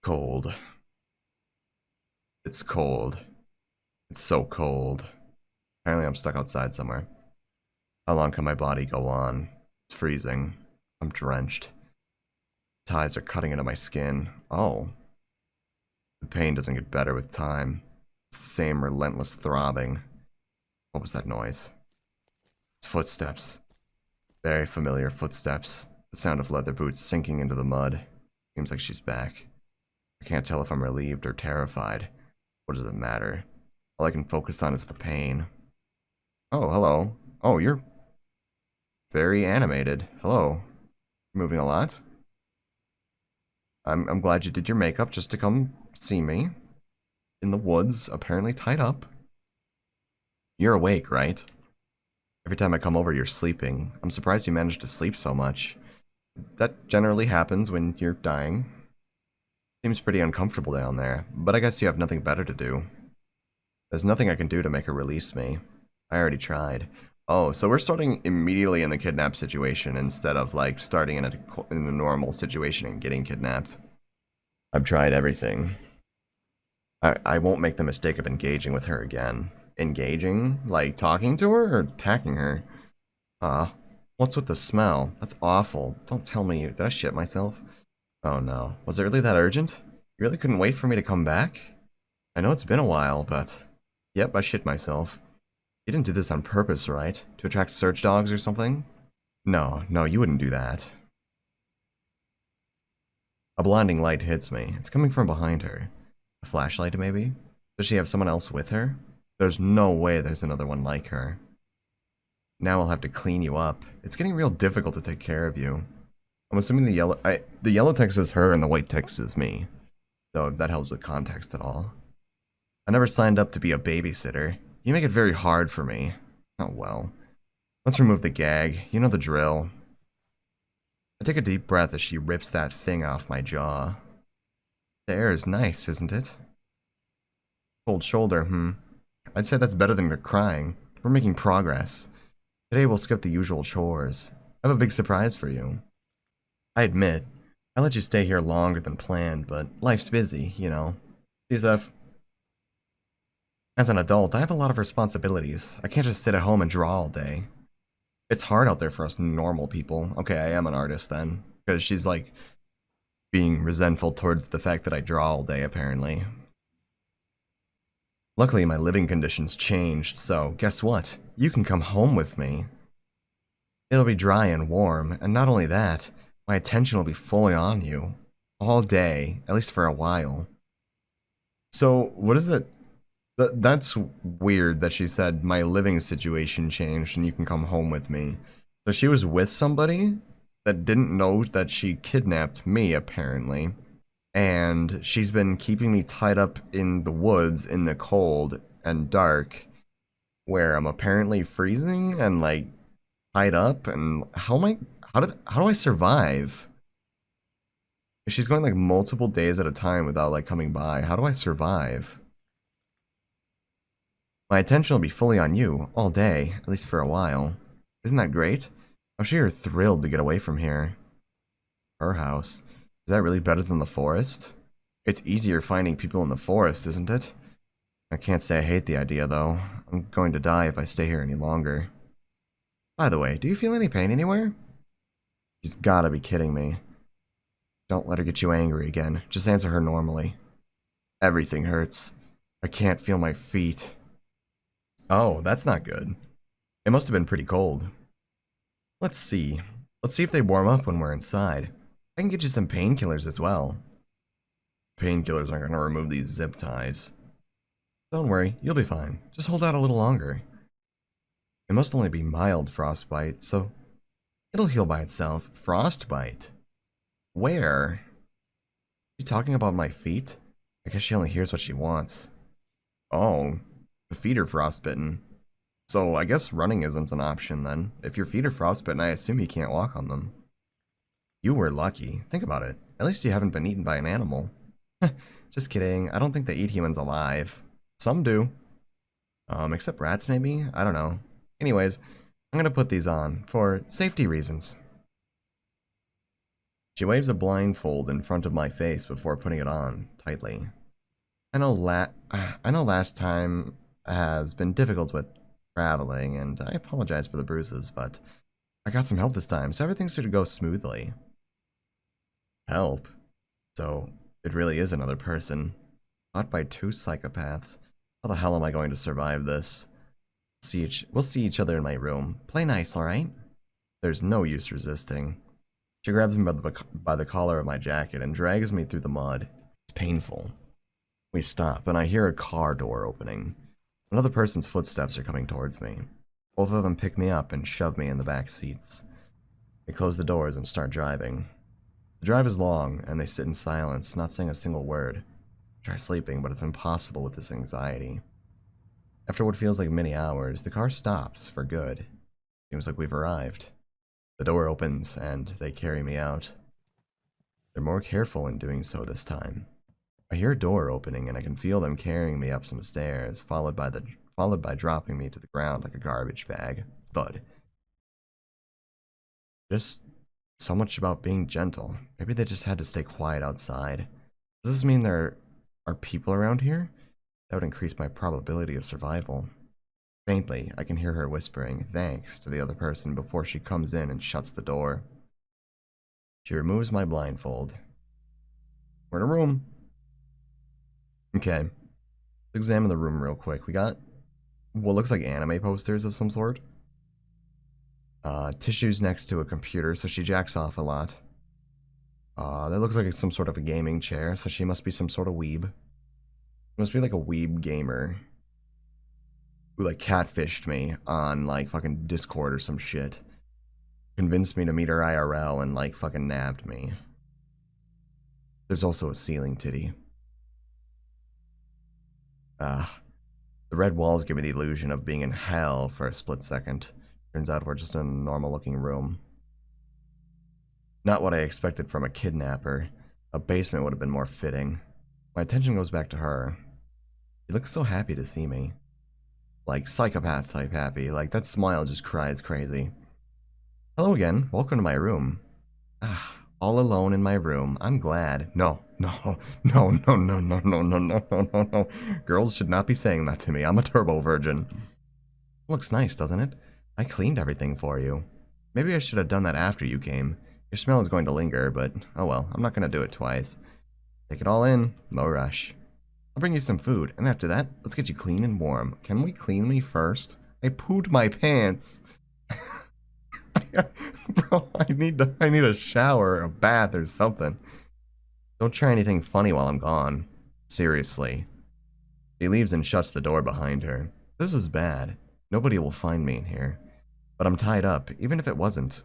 cold. It's cold. It's so cold. Apparently I'm stuck outside somewhere. How long can my body go on? It's freezing. I'm drenched. Ties are cutting into my skin. Oh. The pain doesn't get better with time. It's the same relentless throbbing. What was that noise? It's footsteps. Very familiar footsteps. The sound of leather boots sinking into the mud. Seems like she's back. I can't tell if I'm relieved or terrified. What does it matter? All I can focus on is the pain. Oh, hello. Oh, you're very animated. Hello. Moving a lot? I'm glad you did your makeup just to come see me. In the woods, apparently tied up. You're awake, right? Every time I come over, you're sleeping. I'm surprised you managed to sleep so much. That generally happens when you're dying. Seems pretty uncomfortable down there, but I guess you have nothing better to do. There's nothing I can do to make her release me. I already tried. Oh, so we're starting immediately in the kidnap situation instead of, like, starting in a normal situation and getting kidnapped. I've tried everything. I won't make the mistake of engaging with her again. Engaging? Like, talking to her or attacking her? What's with the smell? That's awful. Don't tell me did I shit myself? Oh no. Was it really that urgent? You really couldn't wait for me to come back? I know it's been a while, but... Yep, I shit myself. You didn't do this on purpose, right? To attract search dogs or something? No, you wouldn't do that. A blinding light hits me. It's coming from behind her. A flashlight, maybe? Does she have someone else with her? There's no way there's another one like her. Now I'll have to clean you up. It's getting real difficult to take care of you. I'm assuming the yellow text is her and the white text is me. So if that helps with context at all. I never signed up to be a babysitter. You make it very hard for me. Oh well. Let's remove the gag. You know the drill. I take a deep breath as she rips that thing off my jaw. The air is nice, isn't it? Cold shoulder, I'd say that's better than crying. We're making progress. Today we'll skip the usual chores. I have a big surprise for you. I admit, I let you stay here longer than planned, but life's busy, you know. Yusuf. As an adult, I have a lot of responsibilities. I can't just sit at home and draw all day. It's hard out there for us normal people. Okay, I am an artist then. Because she's like being resentful towards the fact that I draw all day, apparently. Luckily, my living conditions changed, so guess what? You can come home with me. It'll be dry and warm, and not only that, my attention will be fully on you. All day, at least for a while. So, what is it? That's weird that she said my living situation changed and you can come home with me. So she was with somebody that didn't know that she kidnapped me, apparently. And she's been keeping me tied up in the woods in the cold and dark, where I'm apparently freezing and like tied up. And how do I survive? If she's going like multiple days at a time without like coming by, how do I survive? My attention will be fully on you all day, at least for a while. Isn't that great? I'm sure you're thrilled to get away from here. Her house. Is that really better than the forest? It's easier finding people in the forest, isn't it? I can't say I hate the idea, though. I'm going to die if I stay here any longer. By the way, do you feel any pain anywhere? She's gotta be kidding me. Don't let her get you angry again. Just answer her normally. Everything hurts. I can't feel my feet. Oh, that's not good. It must have been pretty cold. Let's see. Let's see if they warm up when we're inside. I can get you some painkillers as well. Painkillers aren't going to remove these zip ties. Don't worry, you'll be fine. Just hold out a little longer. It must only be mild frostbite, so it'll heal by itself. Frostbite? Where? She talking about my feet? I guess she only hears what she wants. Oh, the feet are frostbitten. So I guess running isn't an option then. If your feet are frostbitten, I assume you can't walk on them. You were lucky. Think about it. At least you haven't been eaten by an animal. Just kidding. I don't think they eat humans alive. Some do. Except rats maybe? I don't know. Anyways, I'm gonna put these on for safety reasons. She waves a blindfold in front of my face before putting it on tightly. I know last time has been difficult with traveling, and I apologize for the bruises, but I got some help this time, so everything should go smoothly. Help? So, it really is another person. Caught by two psychopaths. How the hell am I going to survive this? We'll see each other in my room. Play nice, alright? There's no use resisting. She grabs me by the collar of my jacket and drags me through the mud. It's painful. We stop, and I hear a car door opening. Another person's footsteps are coming towards me. Both of them pick me up and shove me in the back seats. They close the doors and start driving. The drive is long, and they sit in silence, not saying a single word. I try sleeping, but it's impossible with this anxiety. After what feels like many hours, the car stops for good. Seems like we've arrived. The door opens, and they carry me out. They're more careful in doing so this time. I hear a door opening, and I can feel them carrying me up some stairs, followed by dropping me to the ground like a garbage bag. Thud. Just so much about being gentle. Maybe they just had to stay quiet outside. Does this mean there are people around here? That would increase my probability of survival. Faintly, I can hear her whispering thanks to the other person before she comes in and shuts the door. She removes my blindfold. We're in a room. Okay. Let's examine the room real quick. We got what looks like anime posters of some sort. Tissues next to a computer, so she jacks off a lot. That looks like it's some sort of a gaming chair, so she must be some sort of weeb. Must be like a weeb gamer who like catfished me on like fucking Discord or some shit. Convinced me to meet her IRL and like fucking nabbed me. There's also a ceiling titty. The red walls give me the illusion of being in hell for a split second. Turns out we're just in a normal looking room. Not what I expected from a kidnapper. A basement would have been more fitting. My attention goes back to her. She looks so happy to see me. Like psychopath type happy. Like that smile just cries crazy. Hello again. Welcome to my room. All alone in my room. I'm glad. No. Girls should not be saying that to me. I'm a turbo virgin. Looks nice, doesn't it? I cleaned everything for you. Maybe I should have done that after you came. Your smell is going to linger, but oh well, I'm not going to do it twice. Take it all in. No rush. I'll bring you some food, and after that, let's get you clean and warm. Can we clean me first? I pooed my pants. Bro, I need a shower, a bath, or something. Don't try anything funny while I'm gone. Seriously. She leaves and shuts the door behind her. This is bad. Nobody will find me in here. But I'm tied up, even if it wasn't.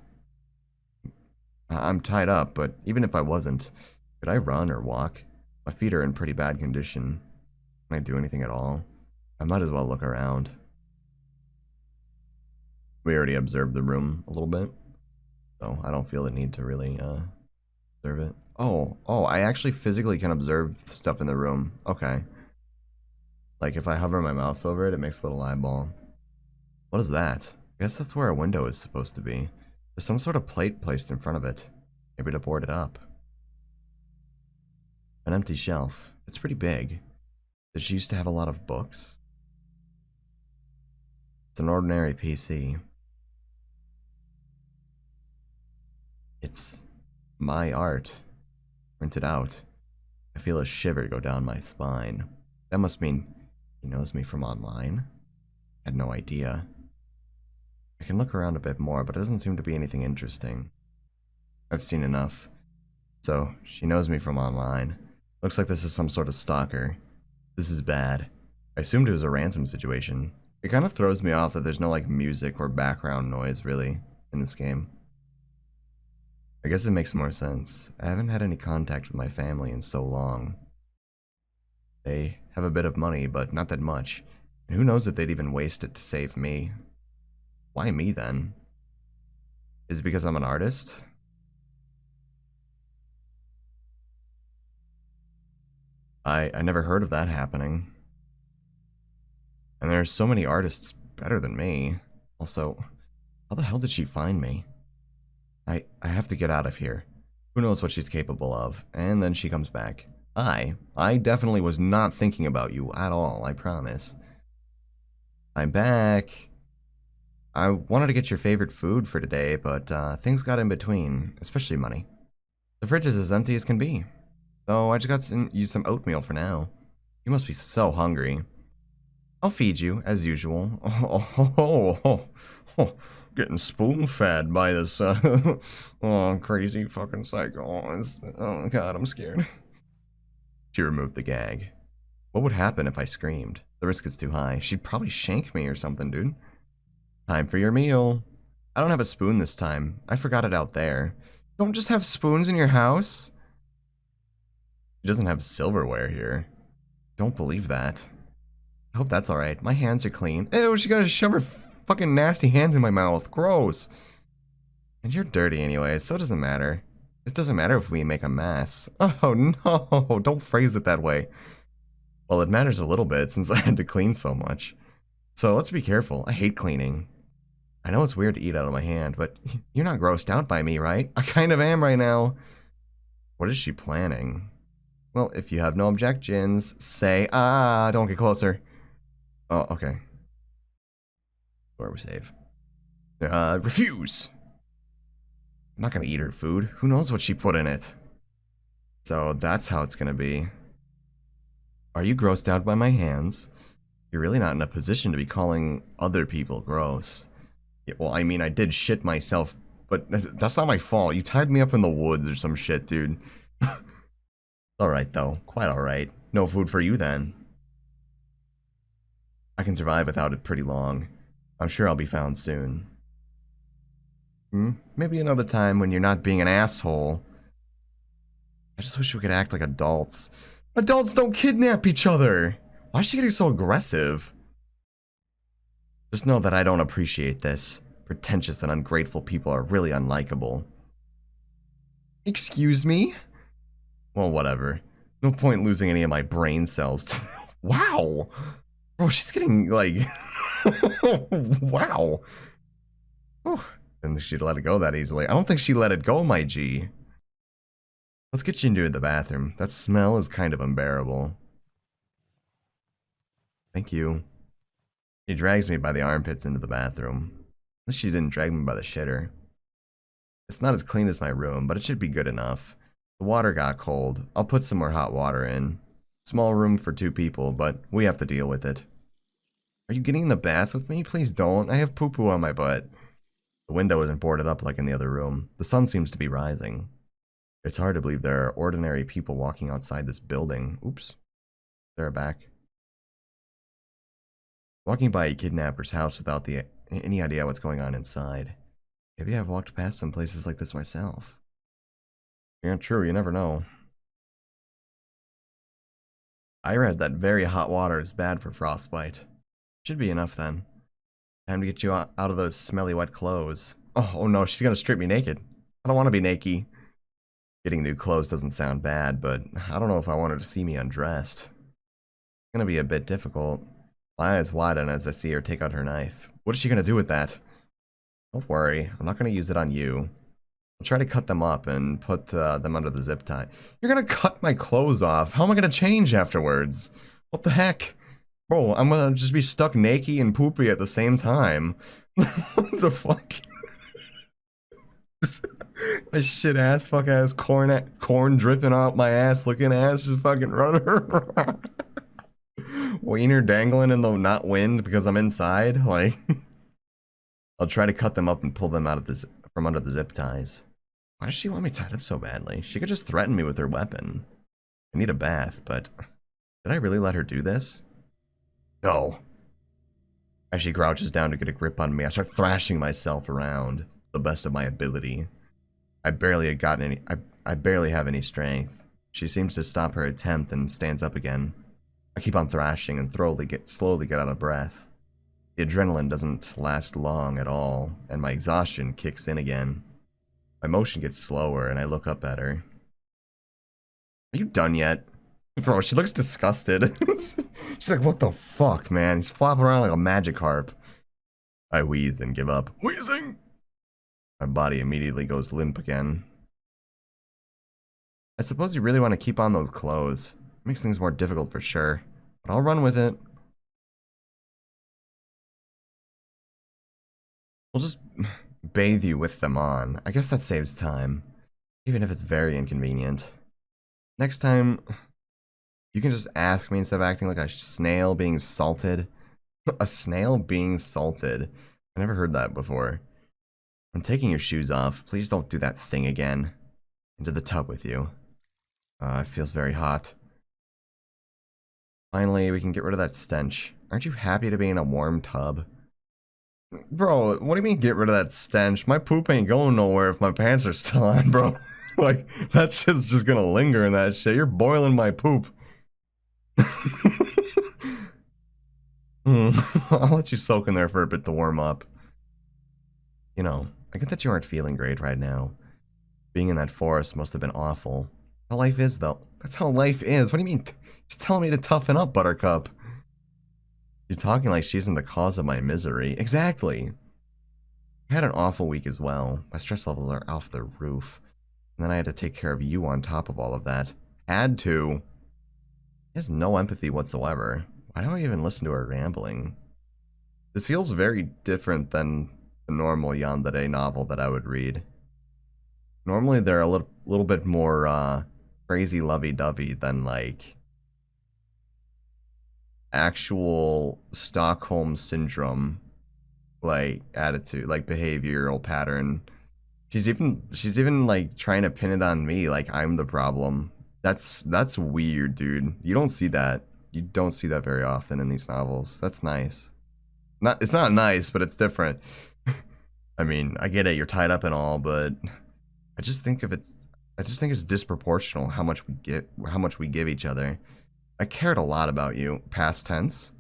I'm tied up, but even if I wasn't, could I run or walk? My feet are in pretty bad condition. Can I do anything at all? I might as well look around. We already observed the room a little bit, so I don't feel the need to really observe it. Oh, I actually physically can observe stuff in the room. Okay. Like if I hover my mouse over it, it makes a little eyeball. What is that? I guess that's where a window is supposed to be. There's some sort of plate placed in front of it. Maybe to board it up. An empty shelf. It's pretty big. Did she used to have a lot of books? It's an ordinary PC. It's my art. Printed out. I feel a shiver go down my spine. That must mean he knows me from online? I had no idea. I can look around a bit more, but it doesn't seem to be anything interesting. I've seen enough. So, she knows me from online. Looks like this is some sort of stalker. This is bad. I assumed it was a ransom situation. It kind of throws me off that there's no like music or background noise really in this game. I guess it makes more sense. I haven't had any contact with my family in so long. They have a bit of money, but not that much. And who knows if they'd even waste it to save me. Why me then? Is it because I'm an artist? I never heard of that happening. And there are so many artists better than me. Also, how the hell did she find me? I have to get out of here. Who knows what she's capable of? And then she comes back. I definitely was not thinking about you at all, I promise. I'm back. I wanted to get your favorite food for today, but things got in between, especially money. The fridge is as empty as can be, so I just got you some oatmeal for now. You must be so hungry. I'll feed you, as usual. Getting spoon-fed by this, oh, crazy fucking psycho. Oh god, I'm scared. She removed the gag. What would happen if I screamed? The risk is too high. She'd probably shank me or something, dude. Time for your meal. I don't have a spoon this time. I forgot it out there. You don't just have spoons in your house? She doesn't have silverware here. Don't believe that. I hope that's alright. My hands are clean. Ew, she gotta shove her fucking nasty hands in my mouth. Gross. And you're dirty anyway, so it doesn't matter. It doesn't matter if we make a mess. Oh no, don't phrase it that way. Well, it matters a little bit since I had to clean so much. So let's be careful. I hate cleaning. I know it's weird to eat out of my hand, but you're not grossed out by me, right? I kind of am right now. What is she planning? Well, if you have no objections, say, don't get closer. Oh, okay. Where we're safe. Refuse! I'm not gonna eat her food. Who knows what she put in it? So that's how it's gonna be. Are you grossed out by my hands? You're really not in a position to be calling other people gross. Yeah, well, I mean, I did shit myself, but that's not my fault. You tied me up in the woods or some shit, dude. Alright, though. Quite alright. No food for you, then. I can survive without it pretty long. I'm sure I'll be found soon. Maybe another time when you're not being an asshole. I just wish we could act like adults. Adults don't kidnap each other! Why is she getting so aggressive? Just know that I don't appreciate this. Pretentious and ungrateful people are really unlikable. Excuse me? Well, whatever. No point losing any of my brain cells. Wow! Bro, she's getting, like... wow. Whew. Didn't think she'd let it go that easily. I don't think she let it go, my G. Let's get you into the bathroom. That smell is kind of unbearable. Thank you. She drags me by the armpits into the bathroom. At least she didn't drag me by the shitter. It's not as clean as my room, but it should be good enough. The water got cold. I'll put some more hot water in. Small room for 2 people, but we have to deal with it. Are you getting in the bath with me? Please don't. I have poo-poo on my butt. The window isn't boarded up like in the other room. The sun seems to be rising. It's hard to believe there are ordinary people walking outside this building. Oops. They're back. Walking by a kidnapper's house without any idea what's going on inside. Maybe I've walked past some places like this myself. Yeah, true, you never know. I read that very hot water is bad for frostbite. Should be enough then. Time to get you out of those smelly wet clothes. Oh no, she's gonna strip me naked. I don't want to be naked. Getting new clothes doesn't sound bad, but I don't know if I want her to see me undressed. It's gonna be a bit difficult. My eyes widen as I see her take out her knife. What is she gonna do with that? Don't worry, I'm not gonna use it on you. I'll try to cut them up and put them under the zip tie. You're gonna cut my clothes off. How am I gonna change afterwards? What the heck? Bro, I'm gonna just be stuck naked and poopy at the same time. What the fuck? My shit ass, fuck ass, corn dripping out my ass, looking ass, just fucking running around. Wiener dangling in the not wind because I'm inside. Like, I'll try to cut them up and pull them out of from under the zip ties. Why does she want me tied up so badly? She could just threaten me with her weapon. I need a bath, but did I really let her do this? No. As she crouches down to get a grip on me, I start thrashing myself around to the best of my ability. I barely have any strength. She seems to stop her attempt and stands up again. I keep on thrashing and slowly get out of breath. The adrenaline doesn't last long at all, and my exhaustion kicks in again. My motion gets slower, and I look up at her. Are you done yet? Bro, she looks disgusted. She's like, what the fuck, man? She's flopping around like a magic harp. I wheeze and give up. Wheezing! My body immediately goes limp again. I suppose you really want to keep on those clothes. Makes things more difficult for sure. But I'll run with it. We'll just bathe you with them on. I guess that saves time. Even if it's very inconvenient. Next time, you can just ask me instead of acting like a snail being salted. A snail being salted. I never heard that before. I'm taking your shoes off. Please don't do that thing again. Into the tub with you. It feels very hot. Finally, we can get rid of that stench. Aren't you happy to be in a warm tub? Bro, what do you mean get rid of that stench? My poop ain't going nowhere if my pants are still on, bro. Like, that shit's just gonna linger in that shit. You're boiling my poop. I'll let you soak in there for a bit to warm up. You know, I get that you aren't feeling great right now. Being in that forest must have been awful. How life is, though. That's how life is. What do you mean? She's telling me to toughen up, Buttercup. She's talking like she's in the cause of my misery. Exactly. I had an awful week as well. My stress levels are off the roof. And then I had to take care of you on top of all of that. Had to. He has no empathy whatsoever. Why do I even listen to her rambling? This feels very different than the normal Yandere novel that I would read. Normally they're a little bit more crazy lovey-dovey than like actual Stockholm syndrome like attitude, like behavioral pattern. She's even like trying to pin it on me like I'm the problem. That's weird, dude. You don't see that. You don't see that very often in these novels. That's nice. It's not nice, but it's different. I mean, I get it, you're tied up and all, but I just think it's disproportional how much we give each other. I cared a lot about you, past tense,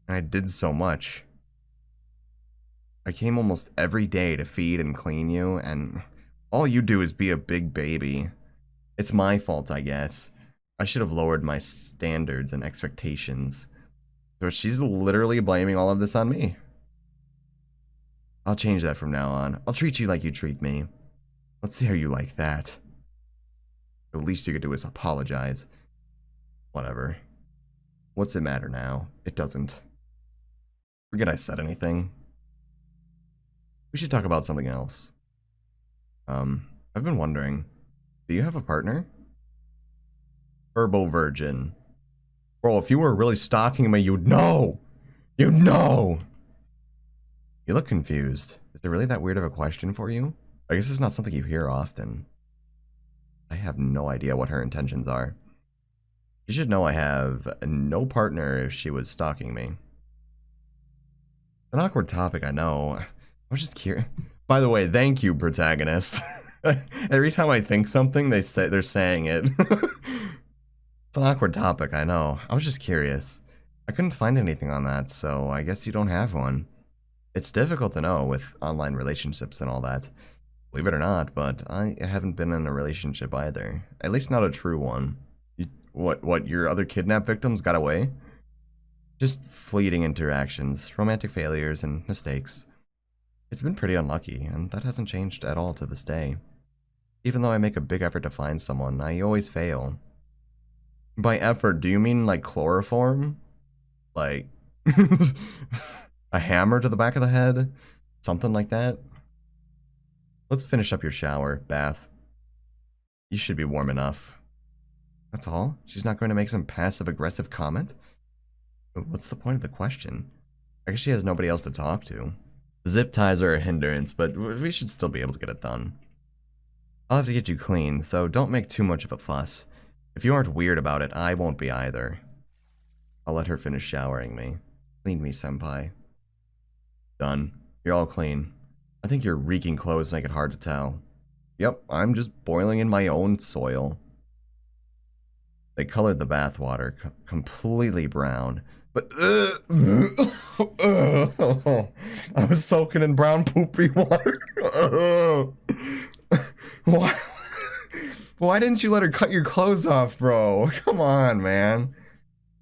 and I did so much. I came almost every day to feed and clean you, and all you do is be a big baby. It's my fault, I guess. I should have lowered my standards and expectations. So she's literally blaming all of this on me. I'll change that from now on. I'll treat you like you treat me. Let's see how you like that. The least you could do is apologize. Whatever. What's it matter now? It doesn't. Forget I said anything. We should talk about something else. I've been wondering, do you have a partner? Turbo virgin. Bro, if you were really stalking me, you'd know! You'd know! You look confused. Is it really that weird of a question for you? I guess it's not something you hear often. I have no idea what her intentions are. You should know I have no partner if she was stalking me. An awkward topic, I know. I was just curious. By the way, thank you, protagonist. Every time I think something, they're saying it. It's an awkward topic, I know. I was just curious. I couldn't find anything on that, so I guess you don't have one. It's difficult to know with online relationships and all that. Believe it or not, but I haven't been in a relationship either. At least not a true one. What, your other kidnap victims got away? Just fleeting interactions, romantic failures, and mistakes. It's been pretty unlucky, and that hasn't changed at all to this day. Even though I make a big effort to find someone, I always fail. By effort, do you mean like chloroform? Like a hammer to the back of the head? Something like that? Let's finish up your shower, bath. You should be warm enough. That's all? She's not going to make some passive-aggressive comment? What's the point of the question? I guess she has nobody else to talk to. Zip ties are a hindrance, but we should still be able to get it done. I'll have to get you clean, so don't make too much of a fuss. If you aren't weird about it, I won't be either. I'll let her finish showering me. Clean me, senpai. Done. You're all clean. I think your reeking clothes make it hard to tell. Yep, I'm just boiling in my own soil. They colored the bathwater completely brown. But I was soaking in brown poopy water. Why? Why didn't you let her cut your clothes off, bro? Come on, man.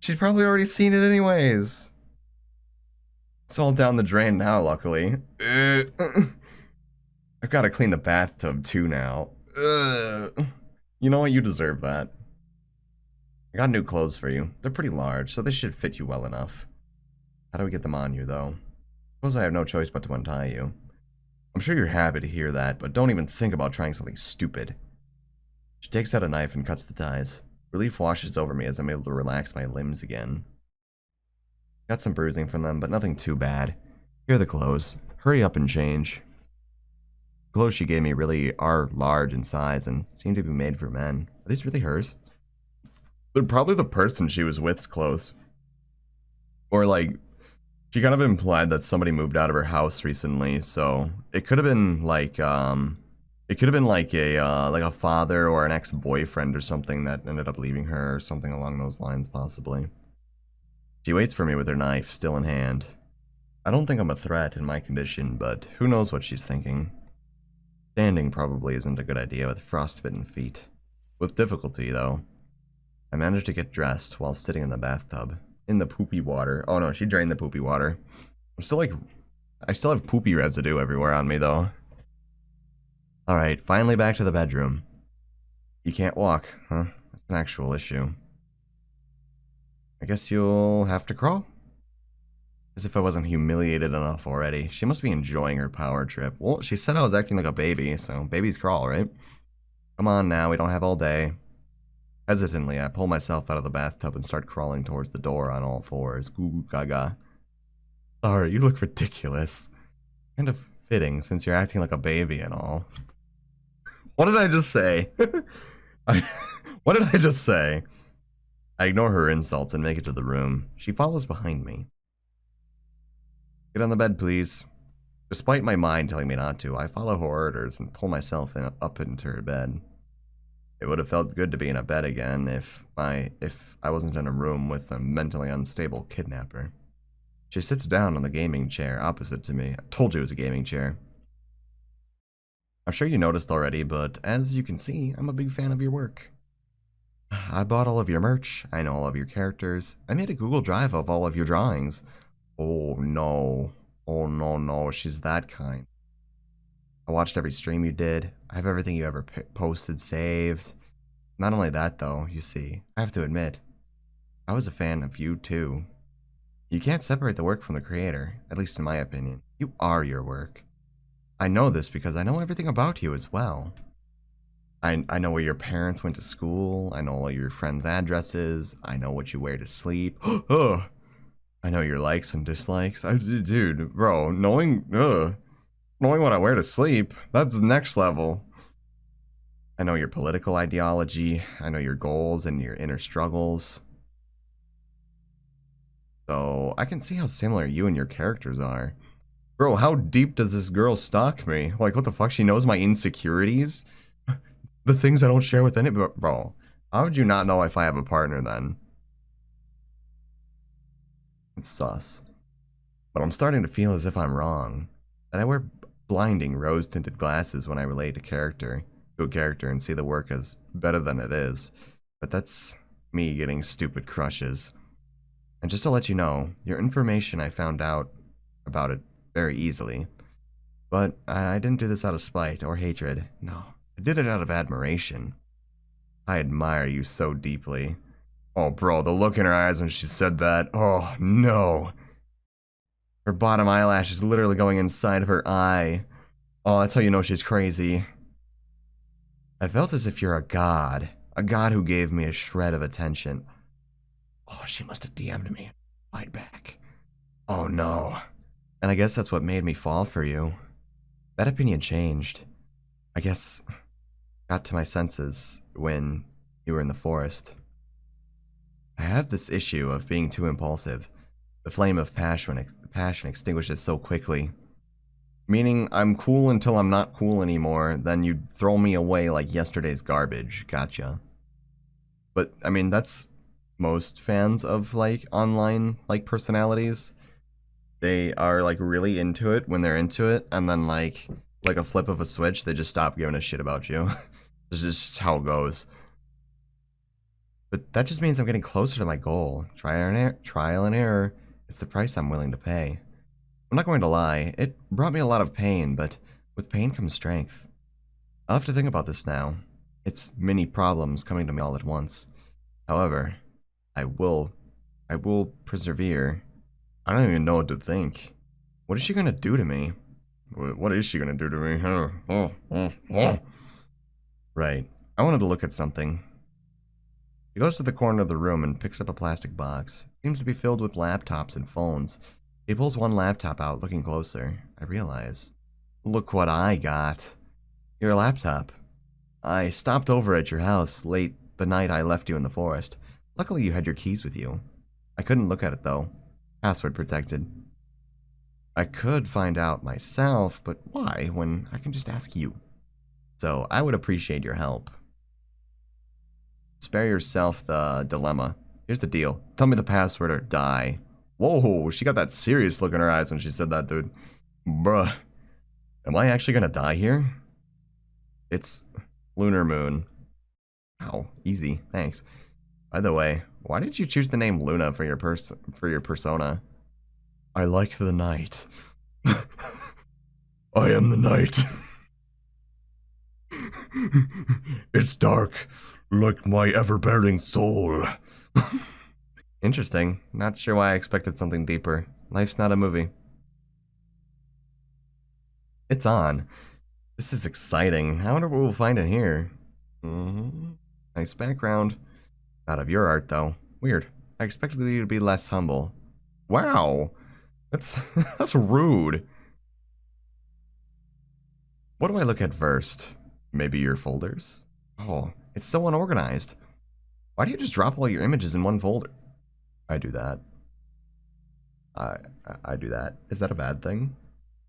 She's probably already seen it anyways. It's all down the drain now, luckily. I've got to clean the bathtub too now. You know what? You deserve that. I got new clothes for you. They're pretty large, so they should fit you well enough. How do we get them on you, though? Suppose I have no choice but to untie you. I'm sure you're happy to hear that, but don't even think about trying something stupid. She takes out a knife and cuts the ties. Relief washes over me as I'm able to relax my limbs again. Got some bruising from them, but nothing too bad. Here are the clothes. Hurry up and change. The clothes she gave me really are large in size and seem to be made for men. Are these really hers? They're probably the person she was with's clothes. Or like, she kind of implied that somebody moved out of her house recently, so it could have been like, a father or an ex-boyfriend or something that ended up leaving her or something along those lines, possibly. She waits for me with her knife still in hand. I don't think I'm a threat in my condition, but who knows what she's thinking. Standing probably isn't a good idea with frostbitten feet. With difficulty, though, I managed to get dressed while sitting in the bathtub. In the poopy water. Oh no, she drained the poopy water. I still have poopy residue everywhere on me, though. Alright, finally back to the bedroom. You can't walk, huh? That's an actual issue. I guess you'll have to crawl? As if I wasn't humiliated enough already. She must be enjoying her power trip. Well, she said I was acting like a baby, so babies crawl, right? Come on now, we don't have all day. Hesitantly, I pull myself out of the bathtub and start crawling towards the door on all fours. Goo goo gaga. Sorry, you look ridiculous. Kind of fitting, since you're acting like a baby and all. What did I just say? What did I just say? I ignore her insults and make it to the room. She follows behind me. Get on the bed, please. Despite my mind telling me not to, I follow her orders and pull myself up into her bed. It would have felt good to be in a bed again if I wasn't in a room with a mentally unstable kidnapper. She sits down on the gaming chair opposite to me. I told you it was a gaming chair. I'm sure you noticed already, but as you can see, I'm a big fan of your work. I bought all of your merch, I know all of your characters, I made a Google Drive of all of your drawings. Oh no. Oh no, she's that kind. I watched every stream you did, I have everything you ever posted saved. Not only that though, you see, I have to admit, I was a fan of you too. You can't separate the work from the creator, at least in my opinion. You are your work. I know this because I know everything about you as well. I know where your parents went to school, I know all your friends' addresses, I know what you wear to sleep. I know your likes and dislikes. Dude, bro, knowing what I wear to sleep, that's next level. I know your political ideology, I know your goals and your inner struggles. So I can see how similar you and your characters are. Bro, how deep does this girl stalk me? Like, what the fuck? She knows my insecurities? The things I don't share with anybody. Bro, how would you not know if I have a partner then? It's sus. But I'm starting to feel as if I'm wrong. That I wear blinding rose-tinted glasses when I relate to a character and see the work as better than it is. But that's me getting stupid crushes. And just to let you know, your information I found out about it very easily. But I didn't do this out of spite or hatred. No, I did it out of admiration. I admire you so deeply. Oh, bro, the look in her eyes when she said that. Oh, no. Her bottom eyelash is literally going inside of her eye. Oh, that's how you know she's crazy. I felt as if you're a god who gave me a shred of attention. Oh, she must have DM'd me. Fight back. Oh, no. And I guess that's what made me fall for you. That opinion changed. I guess got to my senses when you were in the forest. I have this issue of being too impulsive. The flame of passion extinguishes so quickly. Meaning I'm cool until I'm not cool anymore, then you throw me away like yesterday's garbage. Gotcha. But, I mean, that's most fans of, like, online, like, personalities. They are, like, really into it when they're into it, and then, like a flip of a switch, they just stop giving a shit about you. This is just how it goes. But that just means I'm getting closer to my goal. Trial and error. It's the price I'm willing to pay. I'm not going to lie, it brought me a lot of pain, but with pain comes strength. I'll have to think about this now. It's many problems coming to me all at once. However, I will persevere. I don't even know what to think. What is she gonna do to me? What is she gonna do to me? Right. I wanted to look at something. He goes to the corner of the room and picks up a plastic box. It seems to be filled with laptops and phones. He pulls one laptop out, looking closer. I realize. Look what I got. Your laptop. I stopped over at your house late the night I left you in the forest. Luckily you had your keys with you. I couldn't look at it though. Password protected. I could find out myself, but why when I can just ask you? So I would appreciate your help. Spare yourself the dilemma. Here's the deal. Tell me the password or die. Whoa, she got that serious look in her eyes when she said that, dude. Bruh. Am I actually gonna die here? It's Lunar Moon. Wow, easy, thanks. By the way, why did you choose the name Luna for your persona? I like the night. I am the night. It's dark, like my ever-burning soul. Interesting. Not sure why I expected something deeper. Life's not a movie. It's on. This is exciting. I wonder what we'll find in here. Nice background. Not of your art, though. Weird. I expected you to be less humble. Wow. That's that's rude. What do I look at first? Maybe your folders? Oh, it's so unorganized. Why do you just drop all your images in one folder? I do that. I do that. Is that a bad thing?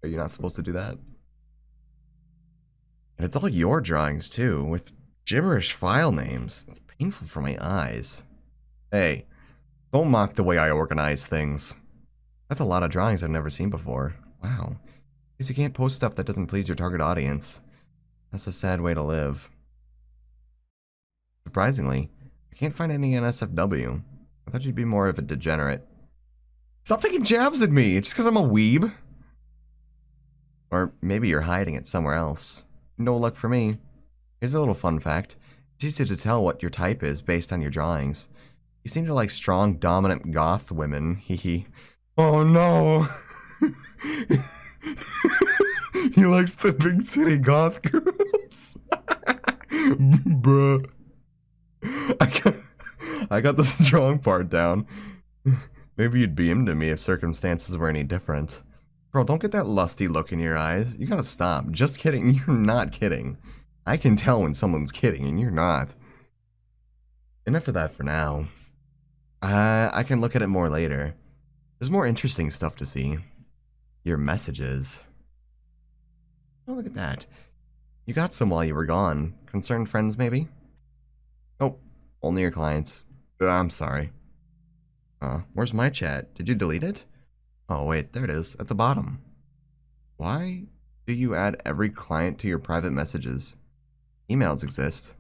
Are you not supposed to do that? And it's all your drawings, too, with gibberish file names. It's painful for my eyes. Hey, don't mock the way I organize things. That's a lot of drawings I've never seen before. Wow. Because you can't post stuff that doesn't please your target audience. That's a sad way to live. Surprisingly, I can't find any NSFW. I thought you'd be more of a degenerate. Stop taking jabs at me! Just because I'm a weeb? Or maybe you're hiding it somewhere else. No luck for me. Here's a little fun fact. It's easy to tell what your type is based on your drawings. You seem to like strong, dominant goth women. Hehe. Oh no! He likes the big city goth girls. Bruh. I got the strong part down. Maybe you'd be into me if circumstances were any different. Bro, don't get that lusty look in your eyes. You gotta stop. Just kidding. You're not kidding. I can tell when someone's kidding and you're not. Enough of that for now. I can look at it more later. There's more interesting stuff to see. Your messages. Oh, look at that. You got some while you were gone. Concerned friends, maybe? Oh, only your clients. I'm sorry. Where's my chat? Did you delete it? Oh, wait, there it is, at the bottom. Why do you add every client to your private messages? Emails exist.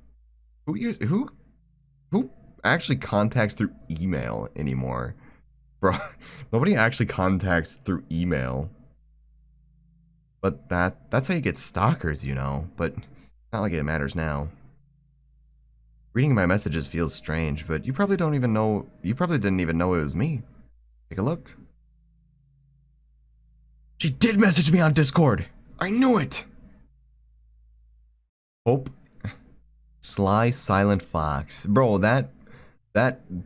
Who actually contacts through email anymore? Bro, nobody actually contacts through email. But that's how you get stalkers, you know, but not like it matters now. Reading my messages feels strange, but you probably didn't even know it was me. Take a look. She did message me on Discord. I knew it. Hope. Sly Silent Fox. Bro, that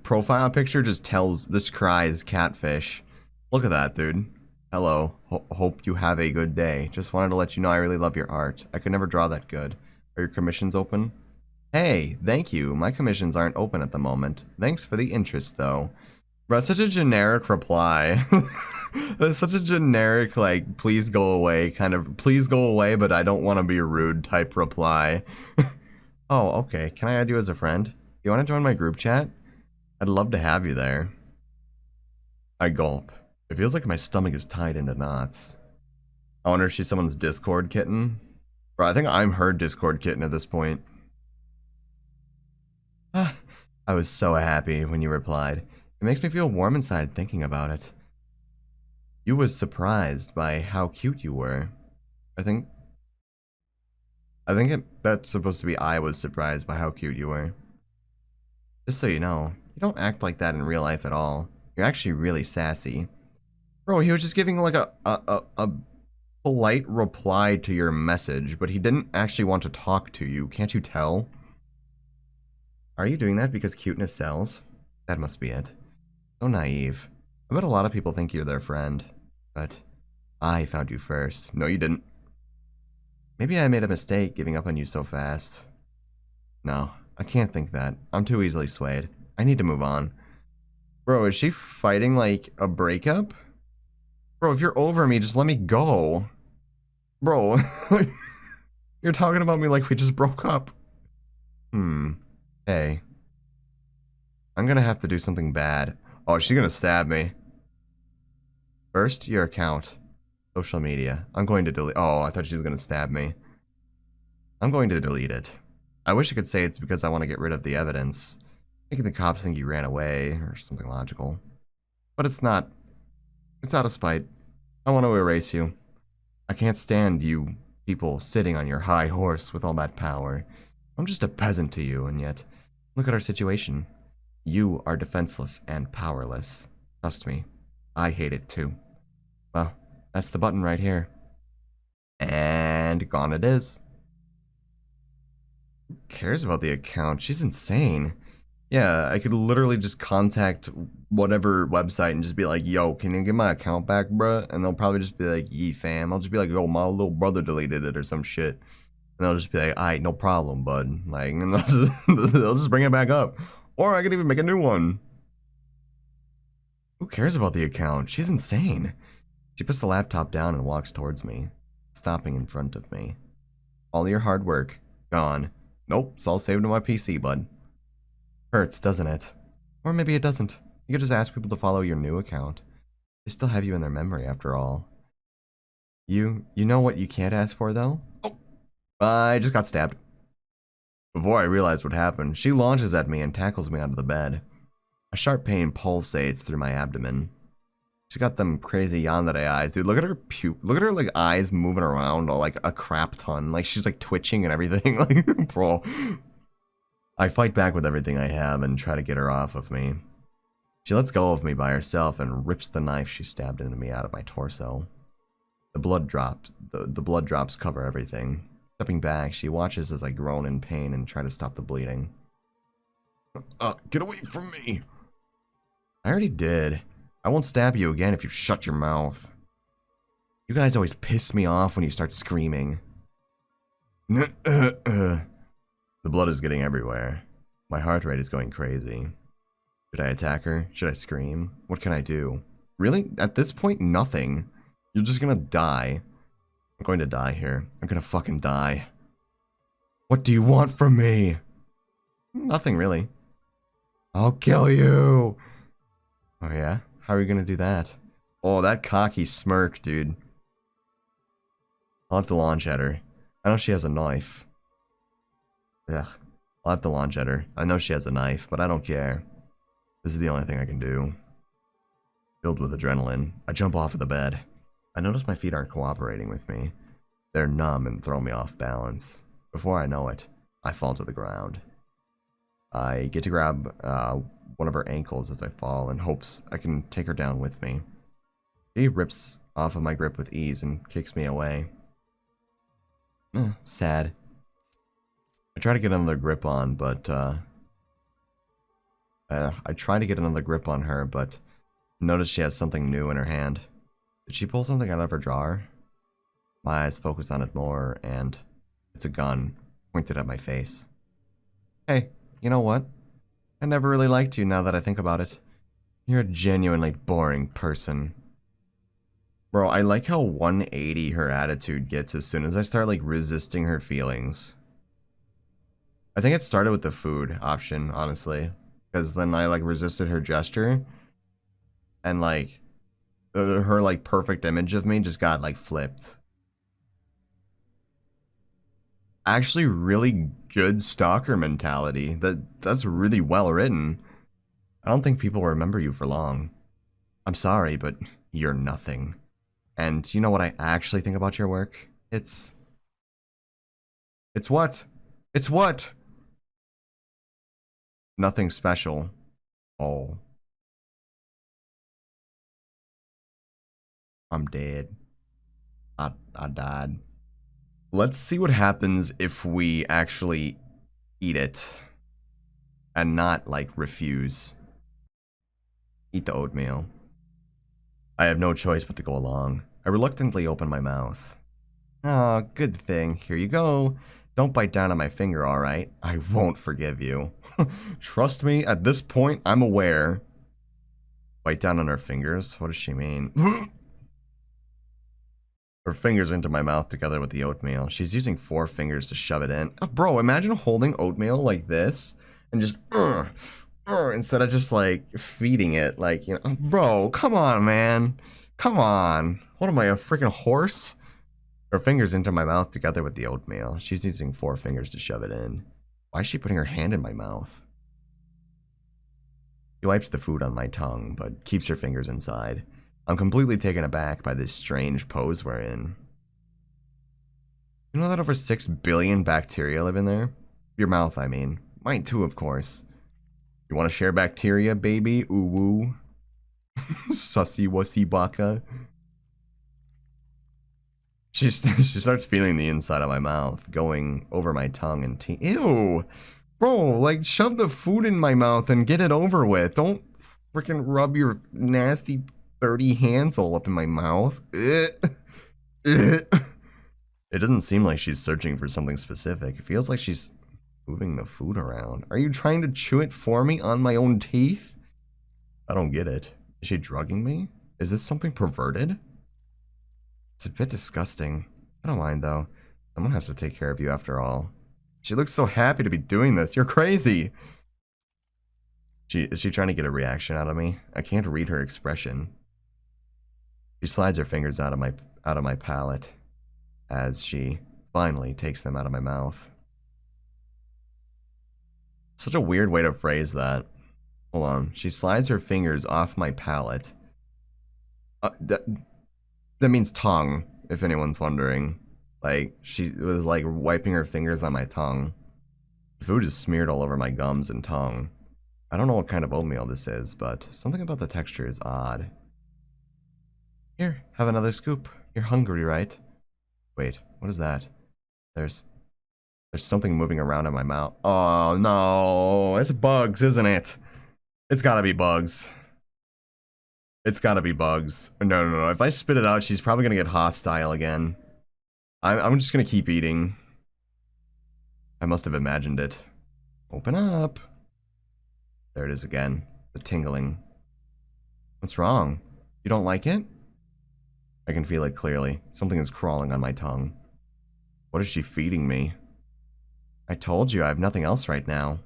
profile picture just tells this cries catfish. Look at that, dude. Hello. Hope you have a good day. Just wanted to let you know I really love your art. I could never draw that good. Are your commissions open? Hey, thank you. My commissions aren't open at the moment. Thanks for the interest, though. Bro, that's such a generic reply. That's such a generic, like, please go away, kind of, please go away, but I don't want to be rude type reply. Oh, okay. Can I add you as a friend? You want to join my group chat? I'd love to have you there. I gulp. It feels like my stomach is tied into knots. I wonder if she's someone's Discord kitten. Bro, I think I'm her Discord kitten at this point. I was so happy when you replied. It makes me feel warm inside thinking about it. You was surprised by how cute you were. I think I think that's supposed to be I was surprised by how cute you were. Just so you know, you don't act like that in real life at all. You're actually really sassy. Bro, he was just giving like a polite reply to your message, but he didn't actually want to talk to you. Can't you tell? Are you doing that because cuteness sells? That must be it. So naive. I bet a lot of people think you're their friend, but I found you first. No, you didn't. Maybe I made a mistake giving up on you so fast. No, I can't think that. I'm too easily swayed. I need to move on. Bro, is she fighting like a breakup? Bro, if you're over me, just let me go. Bro, you're talking about me like we just broke up. Hey, I'm gonna have to do something bad. Oh, she's gonna stab me. First, your account. Social media. I'm going to delete. Oh, I thought she was gonna stab me. I'm going to delete it. I wish I could say it's because I want to get rid of the evidence, making the cops think you ran away or something logical. But it's not. It's out of spite. I want to erase you. I can't stand you people sitting on your high horse with all that power. I'm just a peasant to you, and yet, look at our situation. You are defenseless and powerless. Trust me, I hate it too. Well, that's the button right here. And gone it is. Who cares about the account? She's insane. Yeah, I could literally just contact whatever website and just be like, yo, can you get my account back, bruh? And they'll probably just be like, yee fam. I'll just be like, yo, my little brother deleted it or some shit. And they'll just be like, alright, no problem, bud. Like, and they'll just bring it back up. Or I could even make a new one. Who cares about the account? She's insane. She puts the laptop down and walks towards me, stopping in front of me. All your hard work, gone. Nope, it's all saved to my PC, bud. Hurts, doesn't it? Or maybe it doesn't. You could just ask people to follow your new account. They still have you in their memory, after all. You know what you can't ask for, though? Oh, I just got stabbed. Before I realize what happened, she launches at me and tackles me out of the bed. A sharp pain pulsates through my abdomen. She's got them crazy yandere eyes, dude. Look at her look at her like eyes moving around all like a crap ton. Like she's like twitching and everything. Like, bro. I fight back with everything I have and try to get her off of me. She lets go of me by herself and rips the knife she stabbed into me out of my torso. The blood drops. The blood drops cover everything. Stepping back, she watches as I groan in pain and try to stop the bleeding. Get away from me! I already did. I won't stab you again if you shut your mouth. You guys always piss me off when you start screaming. The blood is getting everywhere. My heart rate is going crazy. Should I attack her? Should I scream? What can I do? Really? At this point, nothing. You're just gonna die. I'm going to die here. I'm gonna fucking die. What do you want from me? Nothing, really. I'll kill you! Oh yeah? How are you gonna do that? Oh, that cocky smirk, dude. I'll have to launch at her. I know she has a knife. Ugh. I'll have to launch at her. I know she has a knife, but I don't care. This is the only thing I can do. Filled with adrenaline, I jump off of the bed. I notice my feet aren't cooperating with me. They're numb and throw me off balance. Before I know it, I fall to the ground. I get to grab one of her ankles as I fall in hopes I can take her down with me. She rips off of my grip with ease and kicks me away. Sad. I try to get another grip on, but I try to get another grip on her, but notice she has something new in her hand. Did she pull something out of her drawer? My eyes focus on it more, and it's a gun pointed at my face. Hey, you know what? I never really liked you now that I think about it. You're a genuinely boring person. Bro, I like how 180 her attitude gets as soon as I start, like, resisting her feelings. I think it started with the food option, honestly. Because then I, like, resisted her gesture. And, like, her, like, perfect image of me just got, like, flipped. Actually, really good stalker mentality. That's really well written. I don't think people will remember you for long. I'm sorry, but you're nothing. And you know what I actually think about your work? It's It's what? It's what? Nothing special. Oh. I'm dead. I died. Let's see what happens if we actually eat it. And not, like, refuse. Eat the oatmeal. I have no choice but to go along. I reluctantly open my mouth. Oh, good thing. Here you go. Don't bite down on my finger, alright? I won't forgive you. Trust me, at this point, I'm aware. Bite down on her fingers? What does she mean? Her fingers into my mouth together with the oatmeal. She's using 4 fingers to shove it in. Oh, bro, imagine holding oatmeal like this and just instead of just like feeding it. Like, you know, bro, come on, man. Come on. What am I, a freaking horse? Her fingers into my mouth together with the oatmeal. She's using 4 fingers to shove it in. Why is she putting her hand in my mouth? She wipes the food on my tongue, but keeps her fingers inside. I'm completely taken aback by this strange pose we're in. You know that over 6 billion bacteria live in there? Your mouth, I mean. Mine too, of course. You want to share bacteria, baby? Ooh woo. Sussy wussy baka. She starts feeling the inside of my mouth, going over my tongue and teeth. Ew! Bro, like, shove the food in my mouth and get it over with. Don't freaking rub your nasty, dirty hands all up in my mouth. It doesn't seem like she's searching for something specific. It feels like she's moving the food around. Are you trying to chew it for me on my own teeth? I don't get it. Is she drugging me? Is this something perverted? It's a bit disgusting. I don't mind, though. Someone has to take care of you after all. She looks so happy to be doing this. You're crazy! Is she trying to get a reaction out of me? I can't read her expression. She slides her fingers out of my palate as she finally takes them out of my mouth. Such a weird way to phrase that. Hold on. She slides her fingers off my palate. That means tongue, if anyone's wondering. Like, she was like wiping her fingers on my tongue. The food is smeared all over my gums and tongue. I don't know what kind of oatmeal this is, but something about the texture is odd. Here, have another scoop. You're hungry, right? Wait, what is that? There's something moving around in my mouth. Oh no, it's bugs, isn't it? It's gotta be bugs. It's gotta be bugs. No. If I spit it out, she's probably gonna get hostile again. I'm just gonna keep eating. I must have imagined it. Open up. There it is again. The tingling. What's wrong? You don't like it? I can feel it clearly. Something is crawling on my tongue. What is she feeding me? I told you I have nothing else right now.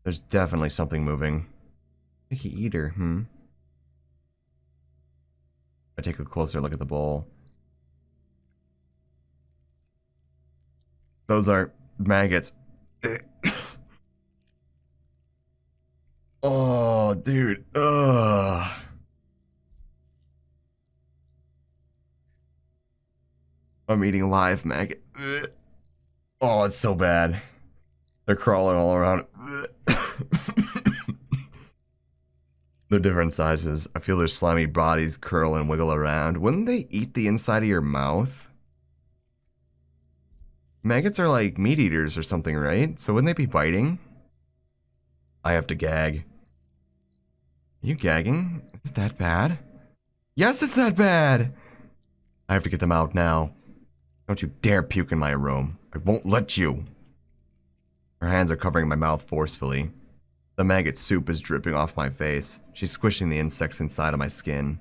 There's definitely something moving. Picky eater, I take a closer look at the bowl. Those are maggots. Oh, dude. Ugh. I'm eating live maggot. Oh, it's so bad. They're crawling all around. They're different sizes. I feel their slimy bodies curl and wiggle around. Wouldn't they eat the inside of your mouth? Maggots are like meat eaters or something, right? So wouldn't they be biting? I have to gag. Are you gagging? Is it that bad? Yes, it's that bad! I have to get them out now. Don't you dare puke in my room. I won't let you. Her hands are covering my mouth forcefully. The maggot soup is dripping off my face. She's squishing the insects inside of my skin.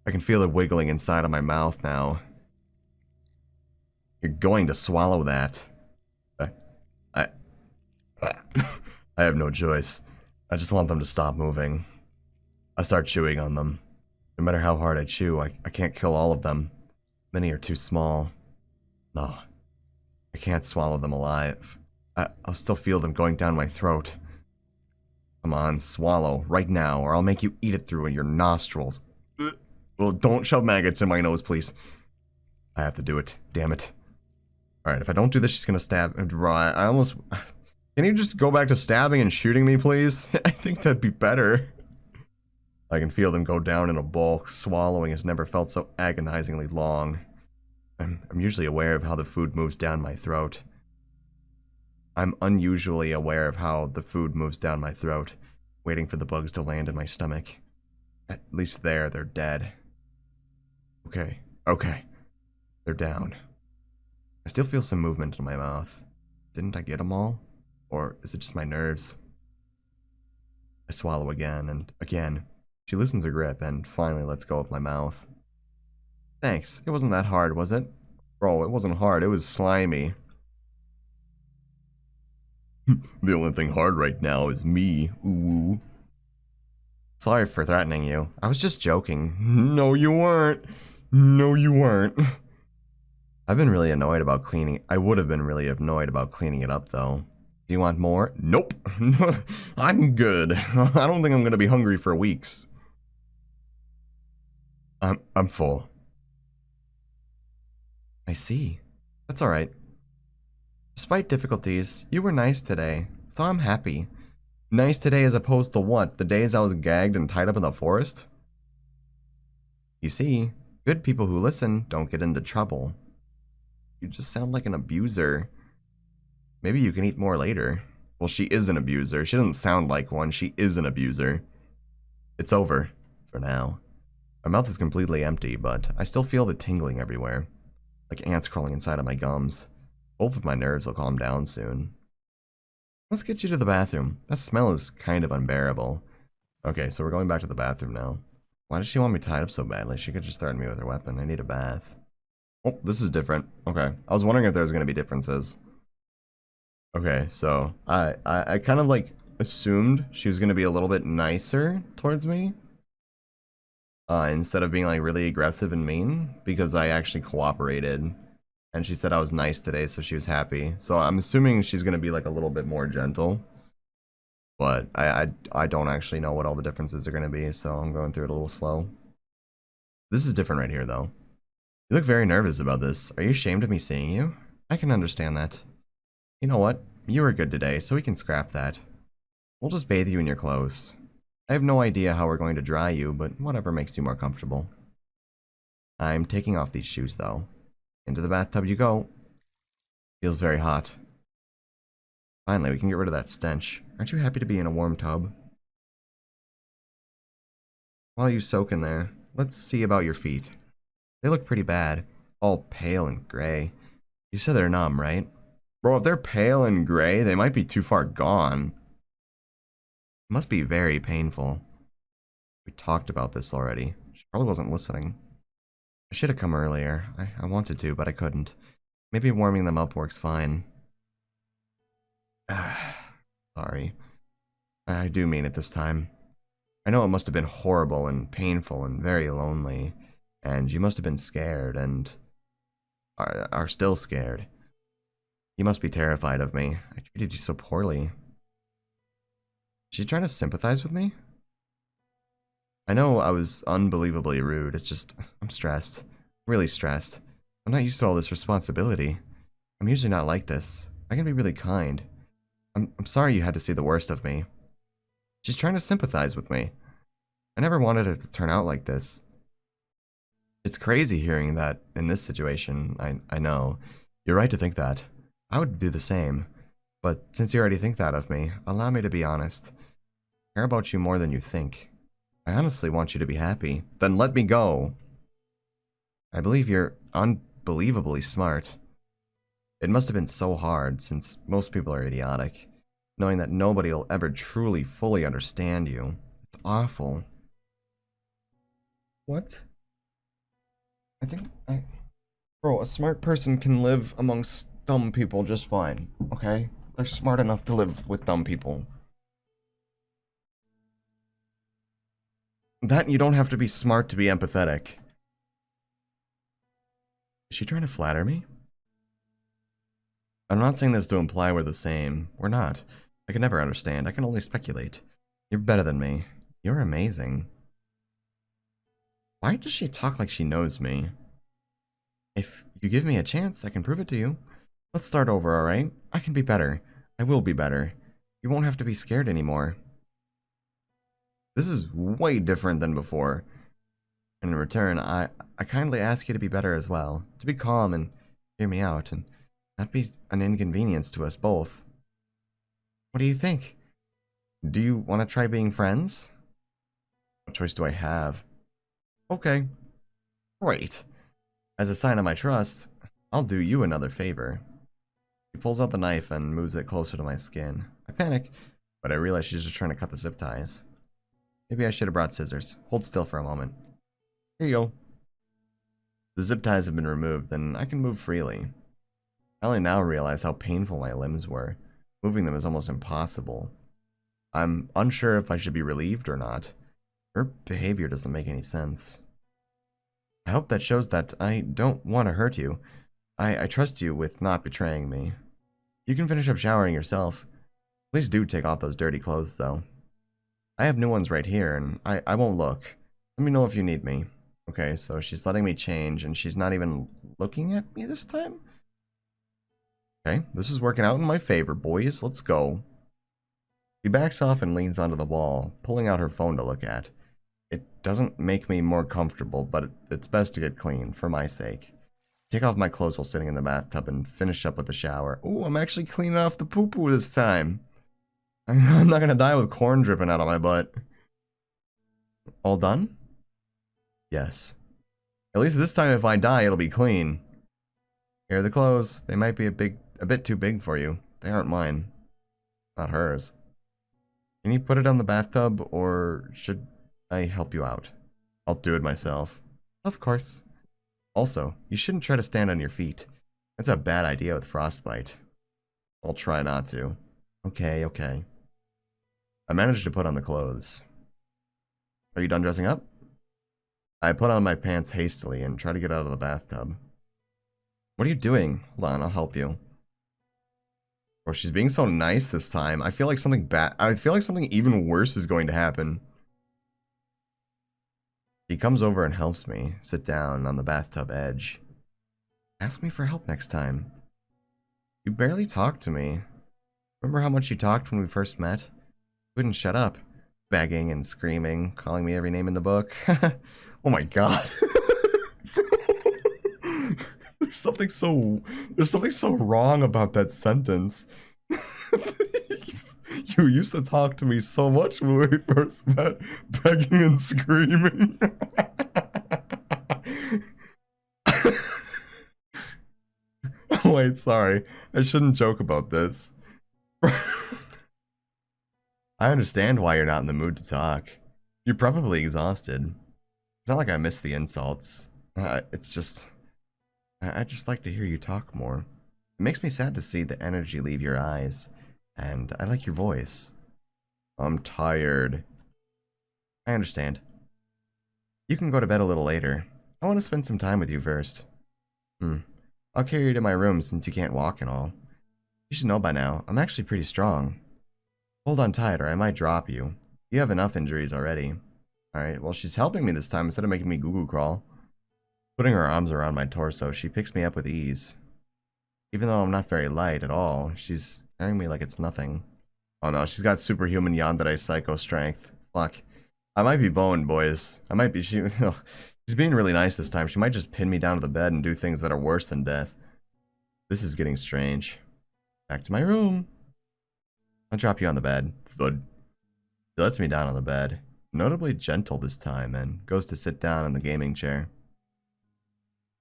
I can feel it wiggling inside of my mouth now. You're going to swallow that. I have no choice. I just want them to stop moving. I start chewing on them. No matter how hard I chew, I can't kill all of them. Many are too small. No, I can't swallow them alive. I'll still feel them going down my throat. Come on, swallow, right now, or I'll make you eat it through your nostrils. Well, don't shove maggots in my nose, please. I have to do it. Damn it. Alright, if I don't do this, she's gonna stab. I almost... Can you just go back to stabbing and shooting me, please? I think that'd be better. I can feel them go down in a bulk. Swallowing has never felt so agonizingly long. I'm usually aware of how the food moves down my throat. I'm unusually aware of how the food moves down my throat, waiting for the bugs to land in my stomach. At least there, they're dead. Okay, okay. They're down. I still feel some movement in my mouth. Didn't I get them all? Or is it just my nerves? I swallow again and again. She loosens her grip and finally lets go of my mouth. Thanks. It wasn't that hard, was it? Bro, it wasn't hard. It was slimy. The only thing hard right now is me. Ooh. Sorry for threatening you. I was just joking. No, you weren't. No, you weren't. I've been really annoyed about cleaning. I would have been really annoyed about cleaning it up, though. Do you want more? Nope. I'm good. I don't think I'm gonna be hungry for weeks. I'm full. I see. That's alright. Despite difficulties, you were nice today, so I'm happy. Nice today as opposed to what? The days I was gagged and tied up in the forest? You see, good people who listen don't get into trouble. You just sound like an abuser. Maybe you can eat more later. Well, she is an abuser. She doesn't sound like one. She is an abuser. It's over. For now. My mouth is completely empty, but I still feel the tingling everywhere. Like ants crawling inside of my gums. Both of my nerves will calm down soon. Let's get you to the bathroom. That smell is kind of unbearable. Okay, so we're going back to the bathroom now. Why does she want me tied up so badly? She could just threaten me with her weapon. I need a bath. Oh, this is different. Okay. I was wondering if there was going to be differences. Okay, so I kind of like assumed she was going to be a little bit nicer towards me. Instead of being like really aggressive and mean, because I actually cooperated. And she said I was nice today, so she was happy. So I'm assuming she's going to be like a little bit more gentle. But I don't actually know what all the differences are going to be, so I'm going through it a little slow. This is different right here, though. You look very nervous about this. Are you ashamed of me seeing you? I can understand that. You know what? You were good today, so we can scrap that. We'll just bathe you in your clothes. I have no idea how we're going to dry you, but whatever makes you more comfortable. I'm taking off these shoes, though. Into the bathtub you go. Feels very hot. Finally, we can get rid of that stench. Aren't you happy to be in a warm tub? While you soak in there, let's see about your feet. They look pretty bad. All pale and gray. You said they're numb, right? Bro, if they're pale and gray, they might be too far gone. It must be very painful. We talked about this already. She probably wasn't listening. I should have come earlier. I wanted to, but I couldn't. Maybe warming them up works fine. Sorry. I do mean it this time. I know it must have been horrible and painful and very lonely. And you must have been scared and are still scared. You must be terrified of me. I treated you so poorly. Is she trying to sympathize with me? I know I was unbelievably rude. It's just, I'm stressed. Really stressed. I'm not used to all this responsibility. I'm usually not like this. I can be really kind. I'm sorry you had to see the worst of me. She's trying to sympathize with me. I never wanted it to turn out like this. It's crazy hearing that in this situation. I know. You're right to think that. I would do the same. But since you already think that of me, allow me to be honest. I care about you more than you think. I honestly want you to be happy. Then let me go. I believe you're unbelievably smart. It must have been so hard, since most people are idiotic, knowing that nobody will ever truly, fully understand you. It's awful. What? Bro, a smart person can live amongst dumb people just fine, okay? They're smart enough to live with dumb people. That you don't have to be smart to be empathetic. Is she trying to flatter me? I'm not saying this to imply we're the same. We're not. I can never understand. I can only speculate. You're better than me. You're amazing. Why does she talk like she knows me? If you give me a chance, I can prove it to you. Let's start over, alright? I can be better. I will be better. You won't have to be scared anymore. This is way different than before. And in return, I kindly ask you to be better as well. To be calm and hear me out, and not be an inconvenience to us both. What do you think? Do you want to try being friends? What choice do I have? Okay. Great. As a sign of my trust, I'll do you another favor. She pulls out the knife and moves it closer to my skin. I panic, but I realize she's just trying to cut the zip ties. Maybe I should have brought scissors. Hold still for a moment. Here you go. The zip ties have been removed, and I can move freely. I only now realize how painful my limbs were. Moving them is almost impossible. I'm unsure if I should be relieved or not. Her behavior doesn't make any sense. I hope that shows that I don't want to hurt you. I trust you with not betraying me. You can finish up showering yourself. Please do take off those dirty clothes, though. I have new ones right here, and I won't look. Let me know if you need me. Okay, so she's letting me change, and she's not even looking at me this time? Okay, this is working out in my favor, boys. Let's go. She backs off and leans onto the wall, pulling out her phone to look at. It doesn't make me more comfortable, but it's best to get clean, for my sake. Take off my clothes while sitting in the bathtub and finish up with the shower. Ooh, I'm actually cleaning off the poo-poo this time. I'm not gonna die with corn dripping out of my butt. All done? Yes. At least this time if I die, it'll be clean. Here are the clothes. They might be a bit too big for you. They aren't mine. Not hers. Can you put it on the bathtub, or should I help you out? I'll do it myself. Of course. Also, you shouldn't try to stand on your feet. That's a bad idea with frostbite. I'll try not to. Okay, okay. I managed to put on the clothes. Are you done dressing up? I put on my pants hastily and try to get out of the bathtub. What are you doing? Hold on, I'll help you. Oh, she's being so nice this time. I feel like something even worse is going to happen. He comes over and helps me sit down on the bathtub edge. Ask me for help next time. You barely talk to me. Remember how much you talked when we first met? You wouldn't shut up. Begging and screaming, calling me every name in the book. Oh my god. There's something so wrong about that sentence. You used to talk to me so much when we first met, begging and screaming. Oh, wait, sorry. I shouldn't joke about this. I understand why you're not in the mood to talk. You're probably exhausted. It's not like I miss the insults. It's just... I just like to hear you talk more. It makes me sad to see the energy leave your eyes. And I like your voice. I'm tired. I understand. You can go to bed a little later. I want to spend some time with you first. I'll carry you to my room since you can't walk and all. You should know by now, I'm actually pretty strong. Hold on tight or I might drop you. You have enough injuries already. Alright, well she's helping me this time instead of making me goo-goo crawl. Putting her arms around my torso, she picks me up with ease. Even though I'm not very light at all, she's carrying me like it's nothing. Oh no, she's got superhuman Yandere psycho strength. Fuck. I might be boned, boys. I might be... She's being really nice this time. She might just pin me down to the bed and do things that are worse than death. This is getting strange. Back to my room. I'll drop you on the bed. Thud. She lets me down on the bed. Notably gentle this time and goes to sit down in the gaming chair.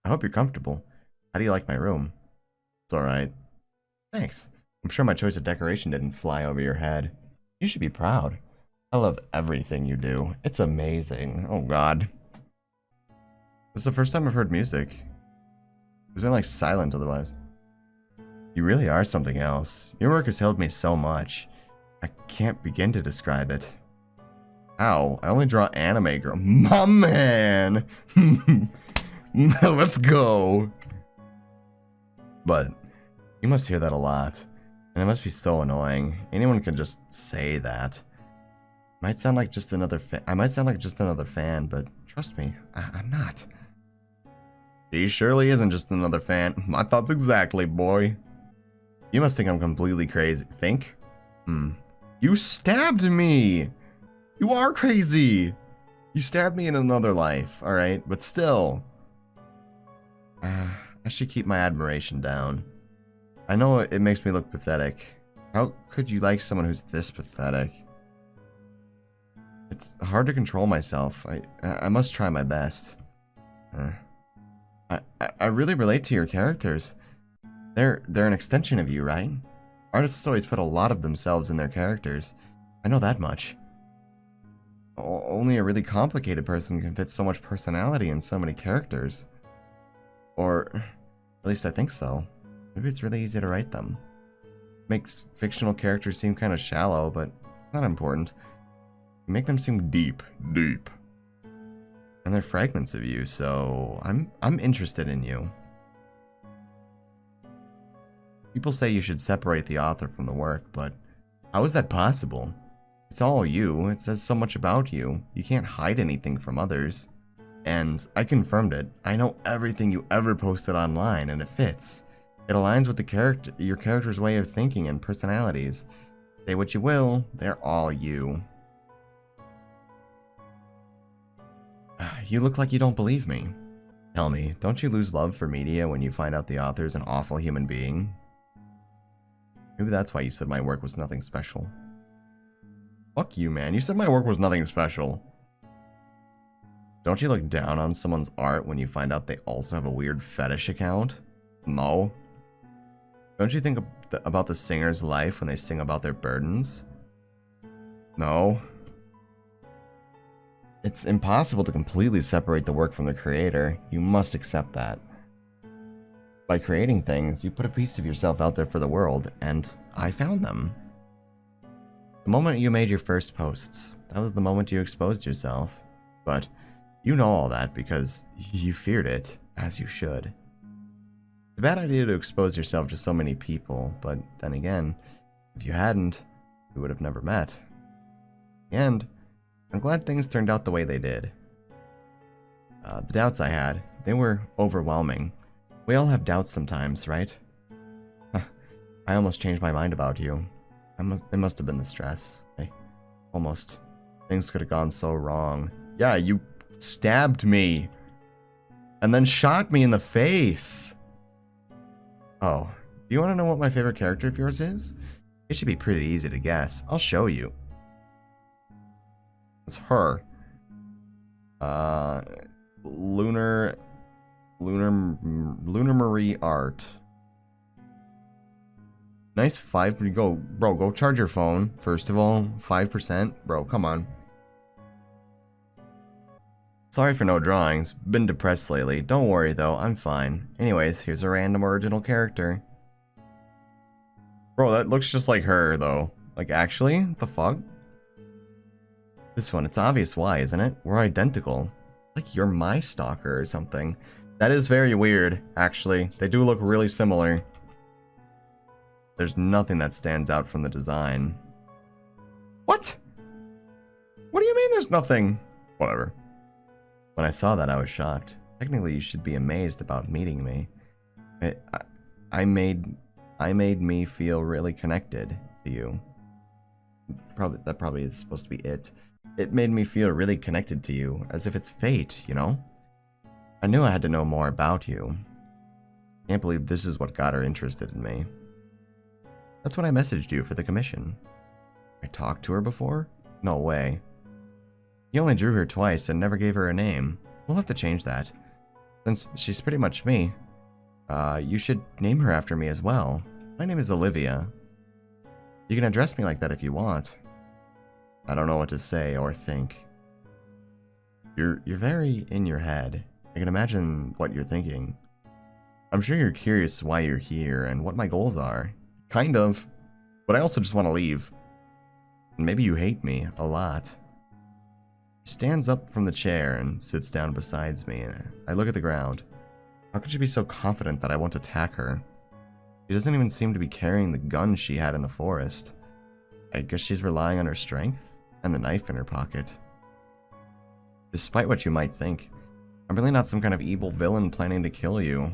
I hope you're comfortable. How do you like my room? It's alright. Thanks. I'm sure my choice of decoration didn't fly over your head. You should be proud. I love everything you do. It's amazing. Oh god. This is the first time I've heard music. It's been like silent otherwise. You really are something else. Your work has helped me so much. I can't begin to describe it. Ow, I only draw anime girl. My man! Let's go! But, you must hear that a lot. And it must be so annoying. Anyone can just say that. Might sound like just another fan. I might sound like just another fan, but trust me, I'm not. He surely isn't just another fan. My thoughts exactly, boy. You must think I'm completely crazy. Think? You stabbed me! You are crazy! You stabbed me in another life, alright? But still. I should keep my admiration down. I know it makes me look pathetic. How could you like someone who's this pathetic? It's hard to control myself. I must try my best. I really relate to your characters. They're an extension of you, right? Artists always put a lot of themselves in their characters. I know that much. Only a really complicated person can fit so much personality in so many characters. Or, at least I think so. Maybe it's really easy to write them. Makes fictional characters seem kind of shallow, but not important. You make them seem deep. And they're fragments of you, so I'm interested in you. People say you should separate the author from the work, but how is that possible? It's all you. It says so much about you. You can't hide anything from others. And I confirmed it. I know everything you ever posted online, and it fits. It aligns with your character's way of thinking and personalities. Say what you will, they're all you. You look like you don't believe me. Tell me, don't you lose love for media when you find out the author's an awful human being? Maybe that's why you said my work was nothing special. Fuck you, man. You said my work was nothing special. Don't you look down on someone's art when you find out they also have a weird fetish account? No. Don't you think about the singer's life when they sing about their burdens? No. It's impossible to completely separate the work from the creator. You must accept that. By creating things, you put a piece of yourself out there for the world, and I found them. The moment you made your first posts, that was the moment you exposed yourself. But you know all that because you feared it, as you should. It's a bad idea to expose yourself to so many people, but then again, if you hadn't, we would have never met. And I'm glad things turned out the way they did. The doubts I had, they were overwhelming. We all have doubts sometimes, right? I almost changed my mind about you. It must have been the stress. Almost. Things could have gone so wrong. Yeah, you stabbed me. And then shot me in the face. Oh, do you want to know what my favorite character of yours is? It should be pretty easy to guess. I'll show you. It's her. Lunar Marie art. Nice 5. Go charge your phone. First of all, 5%. Bro, come on. Sorry for no drawings. Been depressed lately. Don't worry though, I'm fine. Anyways, here's a random original character. Bro, that looks just like her though. Like actually? What the fuck? This one, it's obvious why, isn't it? We're identical. Like you're my stalker or something. That is very weird, actually. They do look really similar. There's nothing that stands out from the design. What? What do you mean there's nothing? Whatever. When I saw that, I was shocked. Technically, you should be amazed about meeting me. I made me feel really connected to you. That probably is supposed to be it. It made me feel really connected to you, as if it's fate, you know? I knew I had to know more about you. Can't believe this is what got her interested in me. That's when I messaged you for the commission. I talked to her before? No way. You only drew her twice and never gave her a name. We'll have to change that. Since she's pretty much me, you should name her after me as well. My name is Olivia. You can address me like that if you want. I don't know what to say or think. You're very in your head. I can imagine what you're thinking. I'm sure you're curious why you're here and what my goals are. Kind of. But I also just want to leave. And maybe you hate me a lot. She stands up from the chair and sits down beside me. I look at the ground. How could she be so confident that I won't attack her? She doesn't even seem to be carrying the gun she had in the forest. I guess she's relying on her strength and the knife in her pocket. Despite what you might think, I'm really not some kind of evil villain planning to kill you.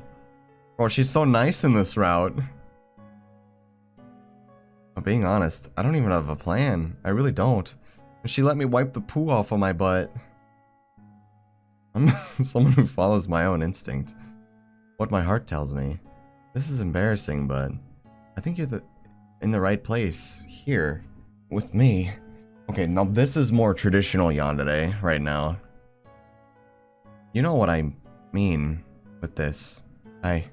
Oh, she's so nice in this route. But being honest, I don't even have a plan. I really don't. She let me wipe the poo off of my butt. I'm someone who follows my own instinct. What my heart tells me. This is embarrassing, but I think you're in the right place. Here. With me. Okay, now this is more traditional Yandere right now. You know what I mean with this. I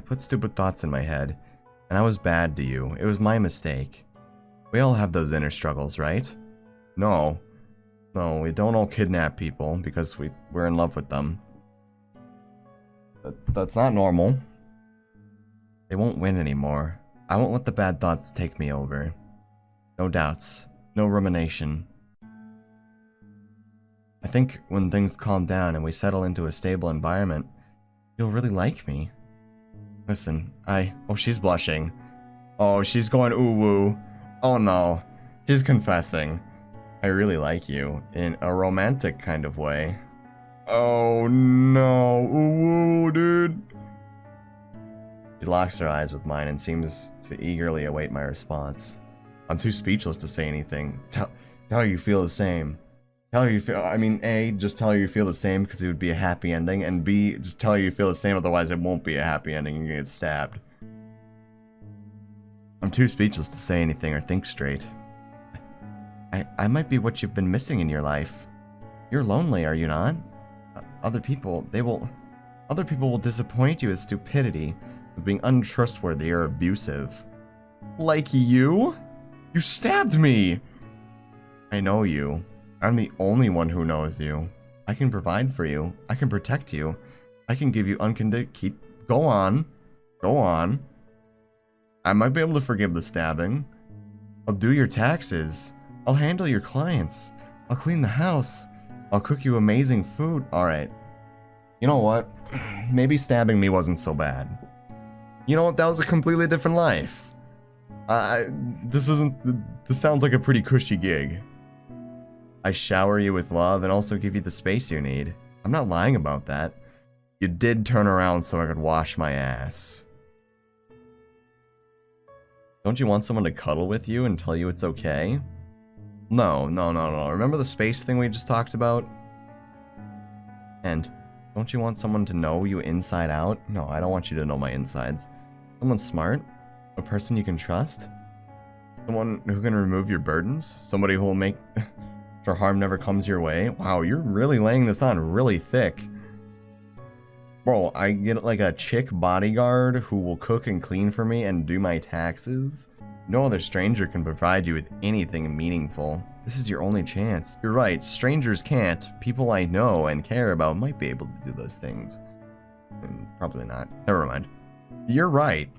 put stupid thoughts in my head, and I was bad to you. It was my mistake. We all have those inner struggles, right? No. No, we don't all kidnap people because we're in love with them. That's not normal. They won't win anymore. I won't let the bad thoughts take me over. No doubts. No rumination. I think when things calm down and we settle into a stable environment, you'll really like me. Listen, oh, she's blushing. Oh, she's going ooh woo. Oh no. She's confessing. I really like you in a romantic kind of way. Oh no. Ooh woo, dude. She locks her eyes with mine and seems to eagerly await my response. I'm too speechless to say anything. Tell her you feel the same. Tell her you feel, I mean, A, just tell her you feel the same because it would be a happy ending, and B, just tell her you feel the same, otherwise it won't be a happy ending and you get stabbed. I'm too speechless to say anything or think straight. I might be what you've been missing in your life. You're lonely, are you not? Other people will disappoint you with stupidity, with being untrustworthy or abusive. Like you? You stabbed me! I know you. I'm the only one who knows you. I can provide for you. I can protect you. I can give you go on. Go on. I might be able to forgive the stabbing. I'll do your taxes. I'll handle your clients. I'll clean the house. I'll cook you amazing food. Alright. You know what? Maybe stabbing me wasn't so bad. You know what? That was a completely different life. This sounds like a pretty cushy gig. I shower you with love and also give you the space you need. I'm not lying about that. You did turn around so I could wash my ass. Don't you want someone to cuddle with you and tell you it's okay? No. Remember the space thing we just talked about? And don't you want someone to know you inside out? No, I don't want you to know my insides. Someone smart? A person you can trust? Someone who can remove your burdens? Somebody who will make sure harm never comes your way? Wow, you're really laying this on really thick. Bro, I get like a chick bodyguard who will cook and clean for me and do my taxes? No other stranger can provide you with anything meaningful. This is your only chance. You're right, strangers can't. People I know and care about might be able to do those things. Probably not. Never mind. You're right.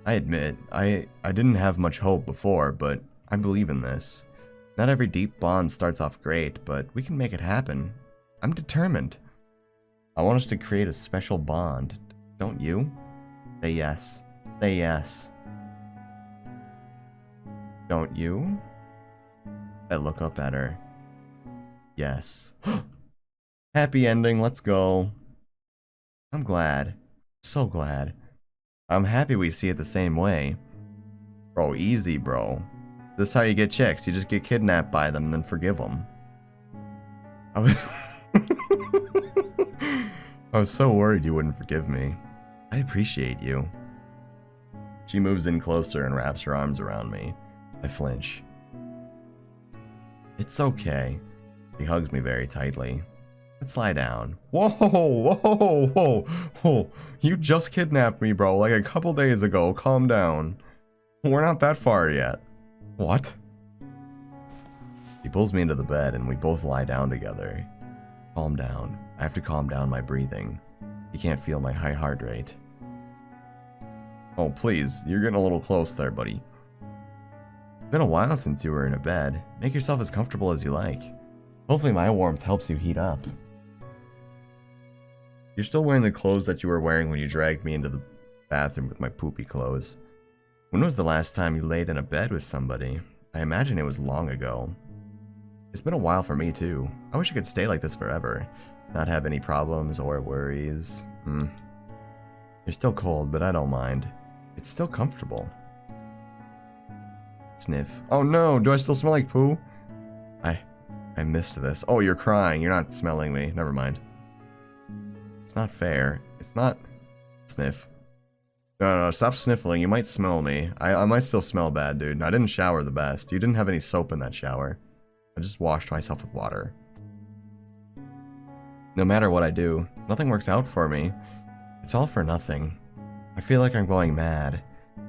I admit, I didn't have much hope before, but I believe in this. Not every deep bond starts off great, but we can make it happen. I'm determined. I want us to create a special bond, don't you? Say yes. Say yes. Don't you? I look up at her. Yes. Happy ending, let's go. I'm glad. So glad. I'm happy we see it the same way. Bro, easy, bro. This is how you get chicks. You just get kidnapped by them and then forgive them. I was so worried you wouldn't forgive me. I appreciate you. She moves in closer and wraps her arms around me. I flinch. It's okay. She hugs me very tightly. Let's lie down. Whoa. You just kidnapped me, bro, like a couple days ago. Calm down. We're not that far yet. What? He pulls me into the bed and we both lie down together. Calm down. I have to calm down my breathing. You can't feel my high heart rate. Oh, please. You're getting a little close there, buddy. It's been a while since you were in a bed. Make yourself as comfortable as you like. Hopefully my warmth helps you heat up. You're still wearing the clothes that you were wearing when you dragged me into the bathroom with my poopy clothes. When was the last time you laid in a bed with somebody? I imagine it was long ago. It's been a while for me too. I wish I could stay like this forever. Not have any problems or worries. You're still cold, but I don't mind. It's still comfortable. Sniff. Oh no, do I still smell like poo? I missed this. Oh, you're crying. You're not smelling me. Never mind. It's not fair. It's not... Sniff. No, stop sniffling. You might smell me. I might still smell bad, dude. I didn't shower the best. You didn't have any soap in that shower. I just washed myself with water. No matter what I do, nothing works out for me. It's all for nothing. I feel like I'm going mad.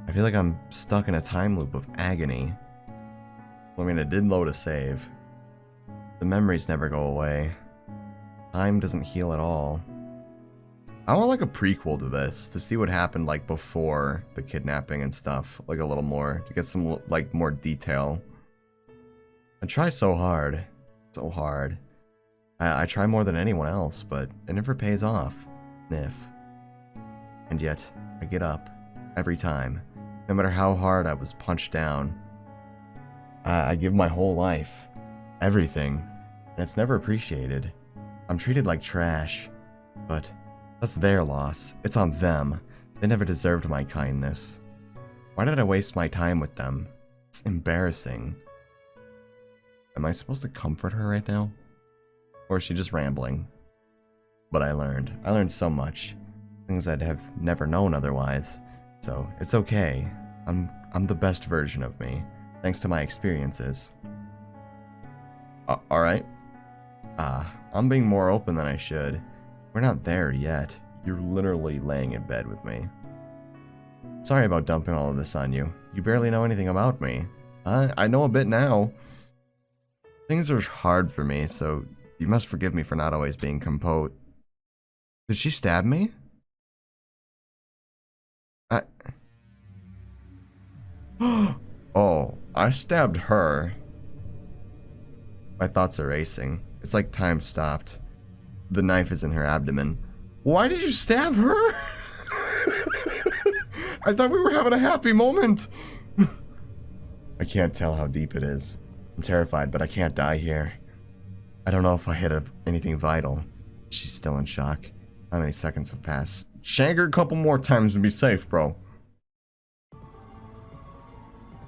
I feel like I'm stuck in a time loop of agony. I mean, it did load a save. The memories never go away. Time doesn't heal at all. I want like a prequel to this, to see what happened like before the kidnapping and stuff, like a little more, to get some like more detail. I try so hard. So hard. I try more than anyone else, but it never pays off. Sniff. And yet, I get up. Every time. No matter how hard I was punched down. I give my whole life. Everything. And it's never appreciated. I'm treated like trash. But that's their loss. It's on them. They never deserved my kindness. Why did I waste my time with them? It's embarrassing. Am I supposed to comfort her right now? Or is she just rambling? But I learned. I learned so much. Things I'd have never known otherwise. So, it's okay. I'm the best version of me. Thanks to my experiences. Alright. I'm being more open than I should. We're not there yet. You're literally laying in bed with me. Sorry about dumping all of this on you. You barely know anything about me. I know a bit now. Things are hard for me, so you must forgive me for not always being composed. Did she stab me? Oh, I stabbed her. My thoughts are racing. It's like time stopped. The knife is in her abdomen. Why did you stab her? I thought we were having a happy moment. I can't tell how deep it is. I'm terrified, but I can't die here. I don't know if I hit anything vital. She's still in shock. How many seconds have passed? Shank her a couple more times to be safe, bro.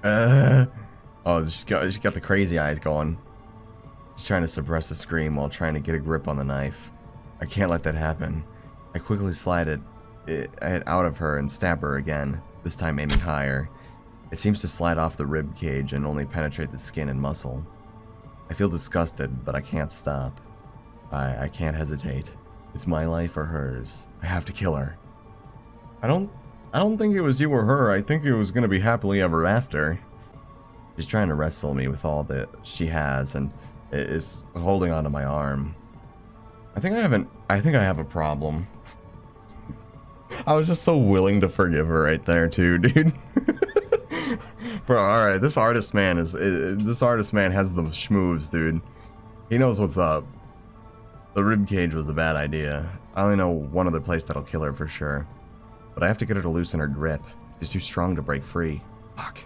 Oh, she got the crazy eyes going. She's trying to suppress a scream while trying to get a grip on the knife. I can't let that happen. I quickly slide it out of her and stab her again, this time aiming higher. It seems to slide off the rib cage and only penetrate the skin and muscle. I feel disgusted, but I can't stop. I can't hesitate. It's my life or hers. I have to kill her. I don't think it was you or her. I think it was gonna be happily ever after. She's trying to wrestle me with all that she has and is holding onto my arm. I think I have a problem. I was just so willing to forgive her right there too, dude. Bro, alright, this artist man has the schmoves, dude. He knows what's up. The ribcage was a bad idea. I only know one other place that'll kill her for sure. But I have to get her to loosen her grip. She's too strong to break free. Fuck.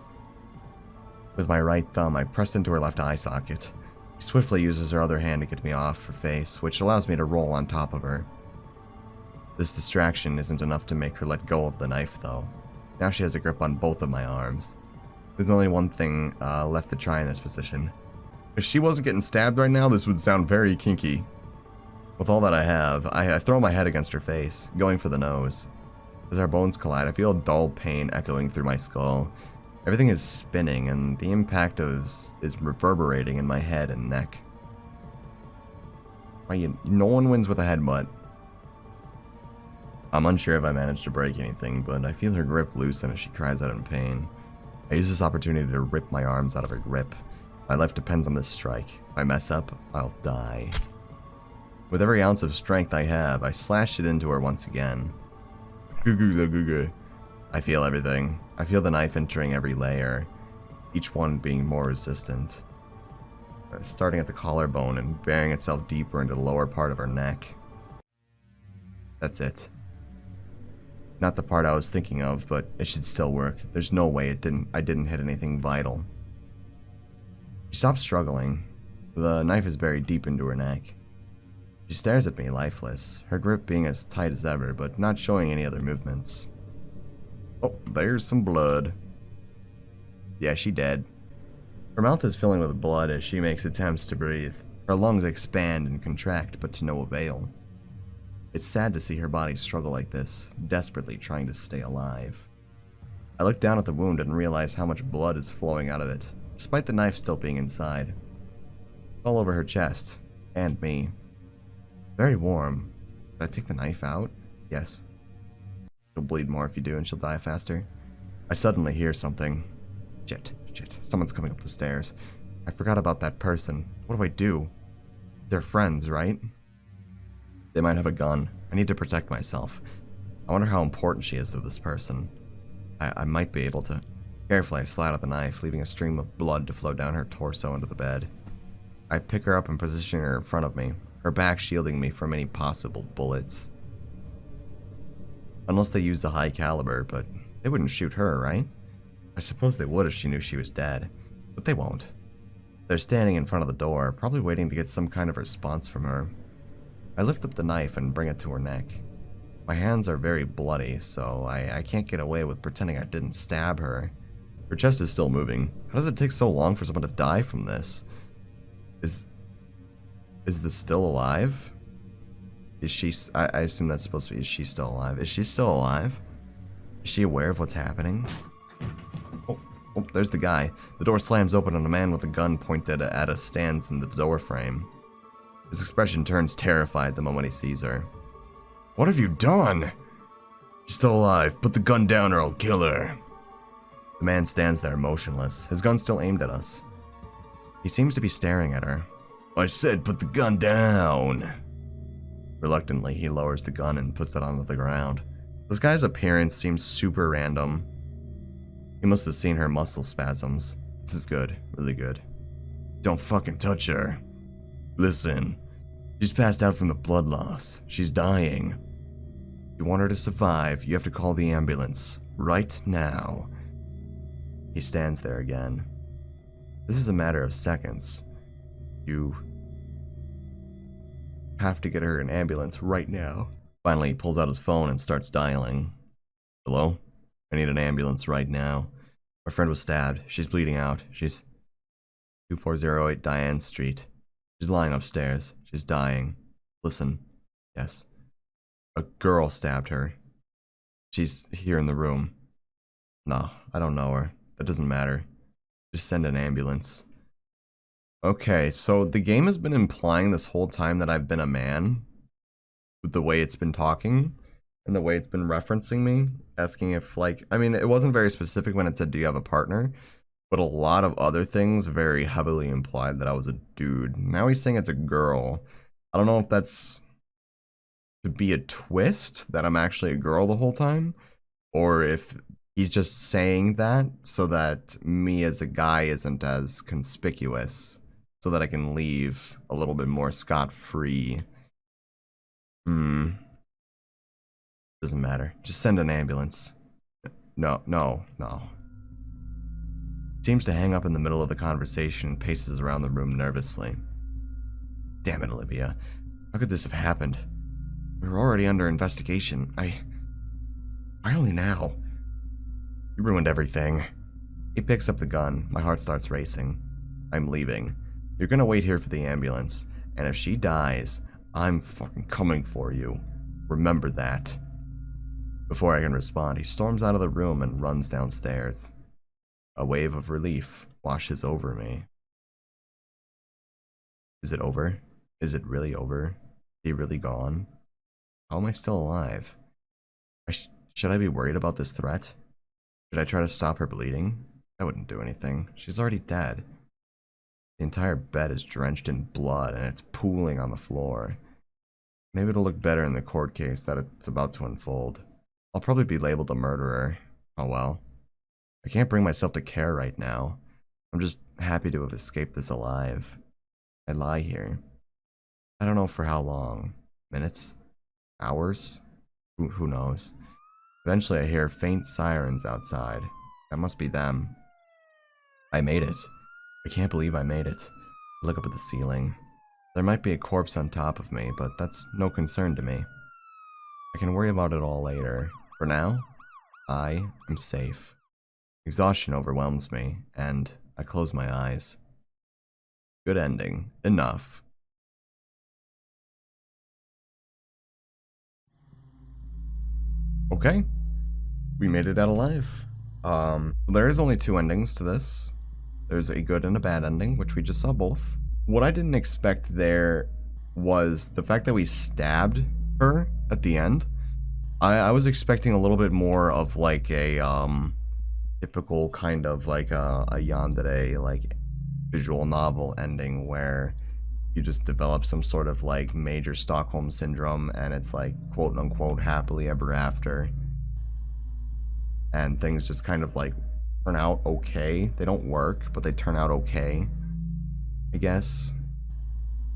With my right thumb, I pressed into her left eye socket. She swiftly uses her other hand to get me off her face, which allows me to roll on top of her. This distraction isn't enough to make her let go of the knife, though. Now she has a grip on both of my arms. There's only one thing left to try in this position. If she wasn't getting stabbed right now, this would sound very kinky. With all that I have, I throw my head against her face, going for the nose. As our bones collide, I feel a dull pain echoing through my skull. Everything is spinning, and the impact is reverberating in my head and neck. No one wins with a headbutt. I'm unsure if I managed to break anything, but I feel her grip loosen as she cries out in pain. I use this opportunity to rip my arms out of her grip. My life depends on this strike. If I mess up, I'll die. With every ounce of strength I have, I slash it into her once again. I feel everything. I feel the knife entering every layer, each one being more resistant. Starting at the collarbone and burying itself deeper into the lower part of her neck. That's it. Not the part I was thinking of, but it should still work. There's no way I didn't hit anything vital. She stopped struggling. The knife is buried deep into her neck. She stares at me, lifeless, her grip being as tight as ever, but not showing any other movements. Oh, there's some blood. Yeah, she dead. Her mouth is filling with blood as she makes attempts to breathe. Her lungs expand and contract, but to no avail. It's sad to see her body struggle like this, desperately trying to stay alive. I look down at the wound and realize how much blood is flowing out of it, despite the knife still being inside. It's all over her chest, and me. Very warm. Should I take the knife out? Yes. She'll bleed more if you do, and she'll die faster. I suddenly hear something. Shit. Someone's coming up the stairs. I forgot about that person. What do I do? They're friends, right? They might have a gun. I need to protect myself. I wonder how important she is to this person. I might be able to. Carefully, I slide out the knife, leaving a stream of blood to flow down her torso into the bed. I pick her up and position her in front of me, her back shielding me from any possible bullets. Unless they use a high caliber, but they wouldn't shoot her, right? I suppose they would if she knew she was dead, but they won't. They're standing in front of the door, probably waiting to get some kind of response from her. I lift up the knife and bring it to her neck. My hands are very bloody, so I can't get away with pretending I didn't stab her. Her chest is still moving. How does it take so long for someone to die from this? Is this still alive? Is she... I assume that's supposed to be... Is she still alive? Is she still alive? Is she aware of what's happening? Oh, there's the guy. The door slams open and a man with a gun pointed at us stands in the door frame. His expression turns terrified the moment he sees her. What have you done? She's still alive. Put the gun down or I'll kill her. The man stands there motionless, his gun still aimed at us. He seems to be staring at her. I said put the gun down. Reluctantly, he lowers the gun and puts it onto the ground. This guy's appearance seems super random. He must have seen her muscle spasms. This is good, really good. Don't fucking touch her. Listen, she's passed out from the blood loss. She's dying. If you want her to survive, you have to call the ambulance. Right now. He stands there again. This is a matter of seconds. You have to get her an ambulance right now. Finally, he pulls out his phone and starts dialing. Hello? I need an ambulance right now. My friend was stabbed. She's bleeding out. She's 2408 Diane Street. She's lying upstairs. She's dying. Listen. Yes. A girl stabbed her. She's here in the room. No, I don't know her. That doesn't matter. Just send an ambulance. Okay, so the game has been implying this whole time that I've been a man. With the way it's been talking. And the way it's been referencing me. Asking if, like, I mean, it wasn't very specific when it said, do you have a partner? But a lot of other things very heavily implied that I was a dude. Now he's saying it's a girl. I don't know if that's to be a twist, that I'm actually a girl the whole time. Or if he's just saying that so that me as a guy isn't as conspicuous. So that I can leave a little bit more scot-free. Doesn't matter. Just send an ambulance. No. Seems to hang up in the middle of the conversation and paces around the room nervously. Damn it, Olivia. How could this have happened? We were already under investigation. Why only now? You ruined everything. He picks up the gun. My heart starts racing. I'm leaving. You're gonna wait here for the ambulance. And if she dies, I'm fucking coming for you. Remember that. Before I can respond, he storms out of the room and runs downstairs. A wave of relief washes over me. Is it over? Is it really over? Is he really gone? How am I still alive? Should I be worried about this threat? Should I try to stop her bleeding? That wouldn't do anything. She's already dead. The entire bed is drenched in blood and it's pooling on the floor. Maybe it'll look better in the court case that it's about to unfold. I'll probably be labeled a murderer. Oh well. I can't bring myself to care right now. I'm just happy to have escaped this alive. I lie here. I don't know for how long. Minutes? Hours? Who knows? Eventually I hear faint sirens outside. That must be them. I made it. I can't believe I made it. Look up at the ceiling. There might be a corpse on top of me, but that's no concern to me. I can worry about it all later. For now, I am safe. Exhaustion overwhelms me, and I close my eyes. Good ending. Enough. Okay. We made it out alive. There is only 2 endings to this. There's a good and a bad ending, which we just saw both. What I didn't expect there was the fact that we stabbed her at the end. I was expecting a little bit more of like a typical kind of like a Yandere like visual novel ending where you just develop some sort of like major Stockholm syndrome and it's like quote unquote happily ever after. And things just kind of like turn out okay. They don't work, but they turn out okay, I guess.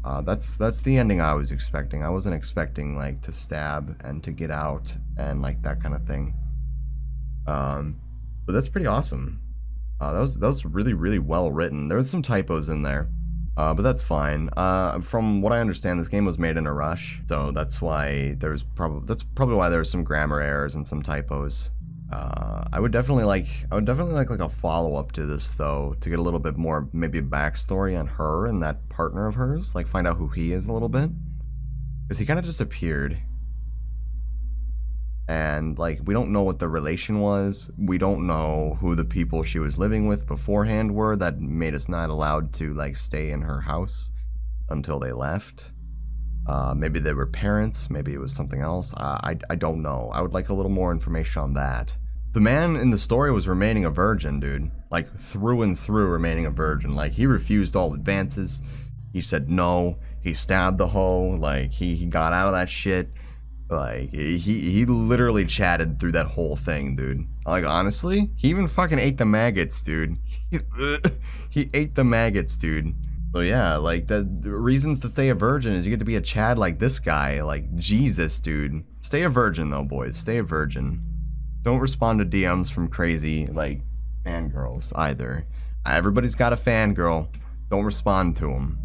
That's the ending I was expecting. I wasn't expecting like to stab and to get out and like that kind of thing. But that's pretty awesome. That was really well written. There was some typos in there, but that's fine. From what I understand, this game was made in a rush, so that's why that's probably why there were some grammar errors and some typos. I would definitely like a follow-up to this though, to get a little bit more maybe a backstory on her and that partner of hers, like find out who he is a little bit, because he kind of just appeared, and like we don't know what the relation was. We don't know who the people she was living with beforehand were that made us not allowed to like stay in her house until they left. Maybe they were parents, maybe it was something else. I don't know. I would like a little more information on that. The man in the story was remaining a virgin, dude. Like, through and through remaining a virgin. Like, he refused all advances. He said no. He stabbed the hoe. Like, he got out of that shit. Like, he literally chatted through that whole thing, dude. Like, honestly, he even fucking ate the maggots, dude. He ate the maggots, dude. So yeah, like, the reasons to stay a virgin is you get to be a Chad like this guy. Like, Jesus, dude. Stay a virgin, though, boys. Stay a virgin. Don't respond to DMs from crazy, like, fangirls, either. Everybody's got a fangirl. Don't respond to them.